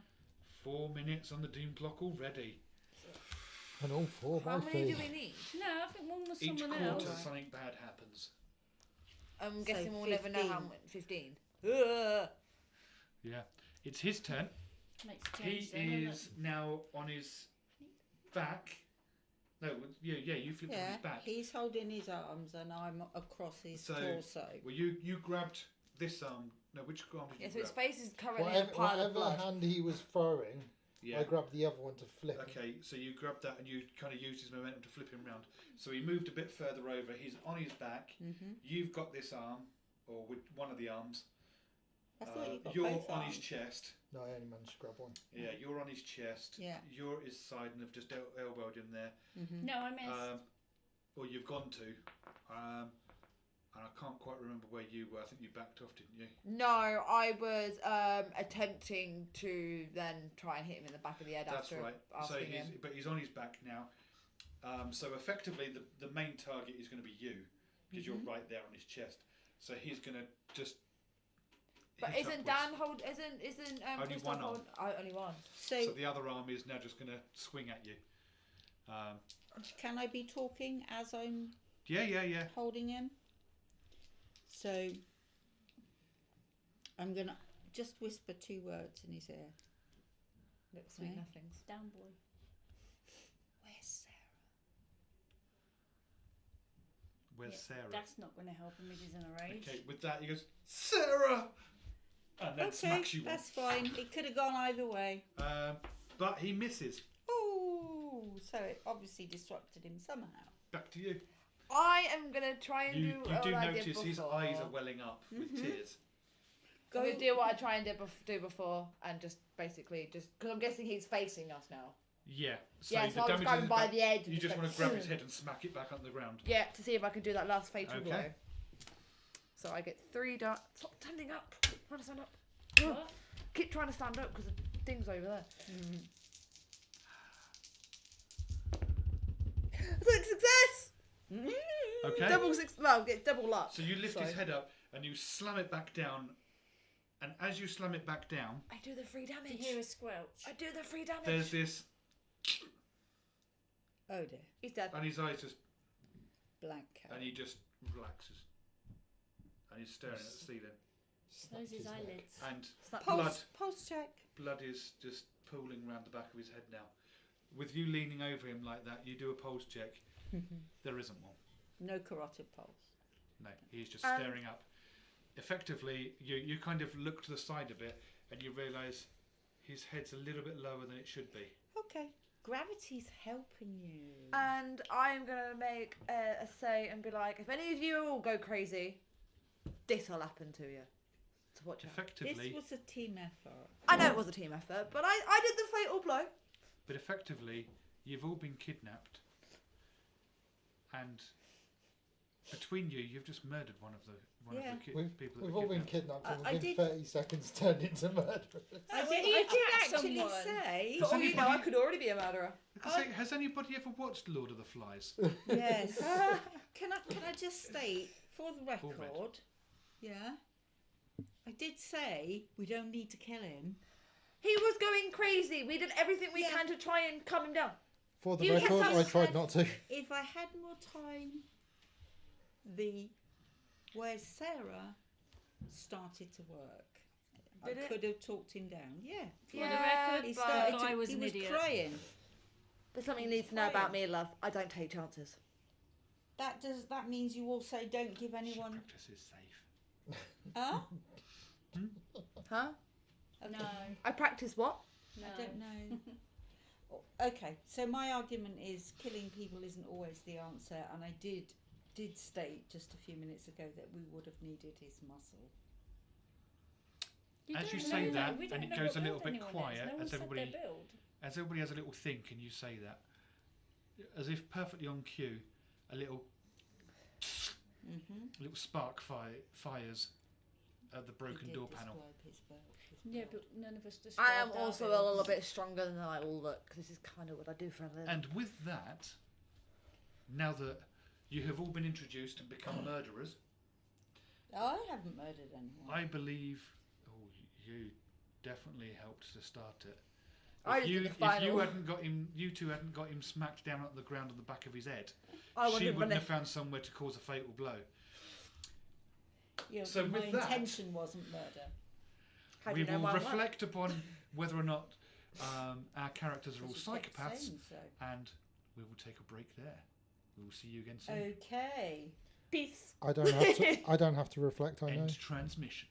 Speaker 1: 4 minutes on the doom clock already.
Speaker 3: And all 4
Speaker 2: How
Speaker 3: by
Speaker 2: many
Speaker 3: 3.
Speaker 2: do we need?
Speaker 4: No, I think one was
Speaker 1: Each
Speaker 4: someone
Speaker 1: quarter
Speaker 4: else.
Speaker 1: something bad happens.
Speaker 2: I'm
Speaker 5: So
Speaker 2: guessing we'll never know how
Speaker 5: 15.
Speaker 2: much. 15. Ugh.
Speaker 1: Yeah. It's his turn.
Speaker 4: Makes a
Speaker 1: He
Speaker 4: change then, doesn't
Speaker 1: is now on his back. No, yeah, you flipped on
Speaker 5: Yeah.
Speaker 1: his back.
Speaker 5: He's holding his arms and I'm across his
Speaker 1: So-
Speaker 5: torso.
Speaker 1: Well, you grabbed this arm. No, which arm did you
Speaker 2: Yeah, so
Speaker 1: grab?
Speaker 2: his face is currently a
Speaker 3: Whatever,
Speaker 2: pile of
Speaker 3: whatever
Speaker 2: blood.
Speaker 3: hand he was throwing,
Speaker 1: Yeah.
Speaker 3: I grabbed the other one to flip him.
Speaker 1: Okay, so you grabbed that and you kind of used his momentum to flip him round. So he moved a bit further over. He's on his back.
Speaker 5: Mm-hmm.
Speaker 1: You've got this arm, or with one of the arms.
Speaker 5: I thought you got
Speaker 1: You're
Speaker 5: both
Speaker 1: on
Speaker 5: arms.
Speaker 1: his chest.
Speaker 3: No, I only managed to grab one.
Speaker 1: Yeah, you're on his chest.
Speaker 5: Yeah.
Speaker 1: You're at his side and have just elbowed him there.
Speaker 5: Mm-hmm.
Speaker 4: No, I missed.
Speaker 1: Or you've gone to. And I can't quite remember where you were. I think you backed off, didn't you?
Speaker 2: No, I was attempting to then try and hit him in the back of the head
Speaker 1: That's
Speaker 2: after
Speaker 1: right. So
Speaker 2: asking him.
Speaker 1: he's on his back now. So effectively, the main target is going to be you because you're right there on his chest. So he's going to just.
Speaker 2: But
Speaker 1: hit
Speaker 2: isn't
Speaker 1: upwards.
Speaker 2: Dan hold? Isn't
Speaker 1: Only
Speaker 2: Christoph
Speaker 1: one arm.
Speaker 2: hold? Oh, only one.
Speaker 5: So,
Speaker 1: So the other arm is now just going to swing at you.
Speaker 5: can I be talking as I'm
Speaker 1: Yeah.
Speaker 5: holding him? So I'm gonna just whisper 2 words in his ear.
Speaker 2: Little sweet
Speaker 5: Okay.
Speaker 2: nothings.
Speaker 4: Down boy.
Speaker 5: Where's Sarah?
Speaker 1: Where's
Speaker 4: Yeah,
Speaker 1: Sarah?
Speaker 4: That's not going to help him if he's in a rage.
Speaker 1: Okay, with that he goes, Sarah! And then
Speaker 5: Okay,
Speaker 1: smacks you
Speaker 5: that's fine. It could have gone either way.
Speaker 1: one. But he misses.
Speaker 5: Oh, so it obviously disrupted him somehow.
Speaker 1: Back to you.
Speaker 2: I am gonna try and
Speaker 1: You
Speaker 2: do.
Speaker 1: do
Speaker 2: what I did
Speaker 1: notice his
Speaker 2: before.
Speaker 1: eyes are welling up with tears.
Speaker 2: I'm gonna do what I try and do before, and just basically because I'm guessing he's facing us now.
Speaker 1: Yeah. So
Speaker 2: Yeah,
Speaker 1: the
Speaker 2: so I was
Speaker 1: damage
Speaker 2: grabbing
Speaker 1: is
Speaker 2: by
Speaker 1: back.
Speaker 2: the edge. and
Speaker 1: You just
Speaker 2: go,
Speaker 1: want to grab his head and smack it back on the ground.
Speaker 2: Yeah, to see if I can do that last fatal
Speaker 1: Okay.
Speaker 2: blow. So I get 3 darts. Stop standing up. Keep trying to stand up.
Speaker 4: What?
Speaker 2: Keep trying to stand up because the thing's over there. Success!
Speaker 1: Okay.
Speaker 2: Double six. Well, get double luck.
Speaker 1: So you lift his
Speaker 2: Sorry.
Speaker 1: head up, and you slam it back down. And as you slam it back down,
Speaker 2: I do the free
Speaker 4: You
Speaker 2: damage.
Speaker 4: hear a squelch.
Speaker 2: I do the free damage.
Speaker 1: there's this,
Speaker 5: Oh dear.
Speaker 2: He's dead.
Speaker 1: and his eyes just,
Speaker 5: Blank cat.
Speaker 1: and he just relaxes, and he's staring at the ceiling,
Speaker 4: Close his
Speaker 3: neck.
Speaker 4: eyelids.
Speaker 1: and
Speaker 2: Snap.
Speaker 5: Pulse check.
Speaker 1: blood is just pooling around the back of his head now. With you leaning over him like that, you do a pulse check. There isn't one.
Speaker 5: No carotid pulse.
Speaker 1: No, he's just staring up. Effectively, you kind of look to the side a bit, and you realise his head's a little bit lower than it should be.
Speaker 5: Okay. Gravity's helping you.
Speaker 2: And I'm gonna make a say and be like, if any of you all go crazy, this'll happen to you. So watch out.
Speaker 1: Effectively,
Speaker 5: This was a team effort.
Speaker 2: I know it was a team effort, but I did the fatal blow.
Speaker 1: but effectively, you've all been kidnapped, and between you, you've just murdered one of the people that
Speaker 3: We've
Speaker 1: were
Speaker 3: all been
Speaker 1: kidnapped.
Speaker 3: kidnapped and
Speaker 5: I
Speaker 3: within
Speaker 5: did-
Speaker 3: 30 seconds turned into murderers.
Speaker 5: I
Speaker 4: did
Speaker 5: did actually
Speaker 4: someone.
Speaker 5: say.
Speaker 2: For all you know, I
Speaker 1: anybody-
Speaker 2: could already be a murderer.
Speaker 1: Has anybody ever watched Lord of the Flies?
Speaker 5: Yes. Can I just state for the
Speaker 1: All red.
Speaker 5: record? Yeah. I did say we don't need to kill him.
Speaker 2: He was going crazy. We did everything we
Speaker 5: Yeah.
Speaker 2: can to try and calm him down.
Speaker 3: For the
Speaker 2: You
Speaker 3: record,
Speaker 2: have
Speaker 3: I
Speaker 2: to-
Speaker 3: tried not to.
Speaker 5: If I had more time, where Sarah started to work,
Speaker 2: Did
Speaker 5: I
Speaker 2: it?
Speaker 5: could have talked him down. Yeah.
Speaker 4: For the record,
Speaker 5: He
Speaker 4: the
Speaker 5: started.
Speaker 4: guy was
Speaker 5: he
Speaker 4: an
Speaker 5: was
Speaker 4: idiot.
Speaker 5: crying.
Speaker 2: There's something you need to know about me, love. I don't take chances.
Speaker 5: That means you also don't give
Speaker 1: She
Speaker 5: anyone.
Speaker 1: practices safe.
Speaker 5: Huh?
Speaker 2: Huh?
Speaker 5: Okay.
Speaker 4: No.
Speaker 2: I practice what?
Speaker 4: No.
Speaker 5: I don't know. Okay, so my argument is killing people isn't always the answer, and I did state just a few minutes ago that we would have needed his muscle.
Speaker 4: You
Speaker 1: As
Speaker 4: don't
Speaker 1: you
Speaker 4: know
Speaker 1: say that,
Speaker 4: We
Speaker 1: and
Speaker 4: don't
Speaker 1: it
Speaker 4: know
Speaker 1: goes
Speaker 4: what
Speaker 1: a little
Speaker 4: build
Speaker 1: bit
Speaker 4: anyone is.
Speaker 1: quiet
Speaker 4: No one
Speaker 1: as
Speaker 4: said their
Speaker 1: everybody-
Speaker 4: build.
Speaker 1: As everybody has a little think, and you say that, as if perfectly on cue, a little spark fires at the broken door panel.
Speaker 4: Yeah, but none of us
Speaker 2: I
Speaker 4: described
Speaker 2: am
Speaker 4: our
Speaker 2: also a
Speaker 4: builds.
Speaker 2: little bit stronger than I will look, because this is kind of what I do for a living.
Speaker 1: And with that, now that you have all been introduced and become murderers,
Speaker 5: I haven't murdered anyone.
Speaker 1: I believe you definitely helped to start it.
Speaker 2: I
Speaker 1: If
Speaker 2: just
Speaker 1: you,
Speaker 2: did the
Speaker 1: if you
Speaker 2: final.
Speaker 1: hadn't got him, you two hadn't got him smacked down at the ground on the back of his head,
Speaker 2: I
Speaker 1: she
Speaker 2: wouldn't
Speaker 1: wouldn't
Speaker 2: have
Speaker 1: have found somewhere to cause a fatal blow.
Speaker 5: Yeah,
Speaker 1: So
Speaker 5: my
Speaker 1: with that-
Speaker 5: intention wasn't murder.
Speaker 2: How do
Speaker 1: We
Speaker 2: you know
Speaker 1: will
Speaker 2: why I'm
Speaker 1: reflect upon whether or not our characters are all
Speaker 5: Because you kept
Speaker 1: psychopaths,
Speaker 5: saying so.
Speaker 1: and we will take a break there. We will see you again soon.
Speaker 5: Okay.
Speaker 2: Peace.
Speaker 3: I don't have to reflect, I know.
Speaker 1: End transmission.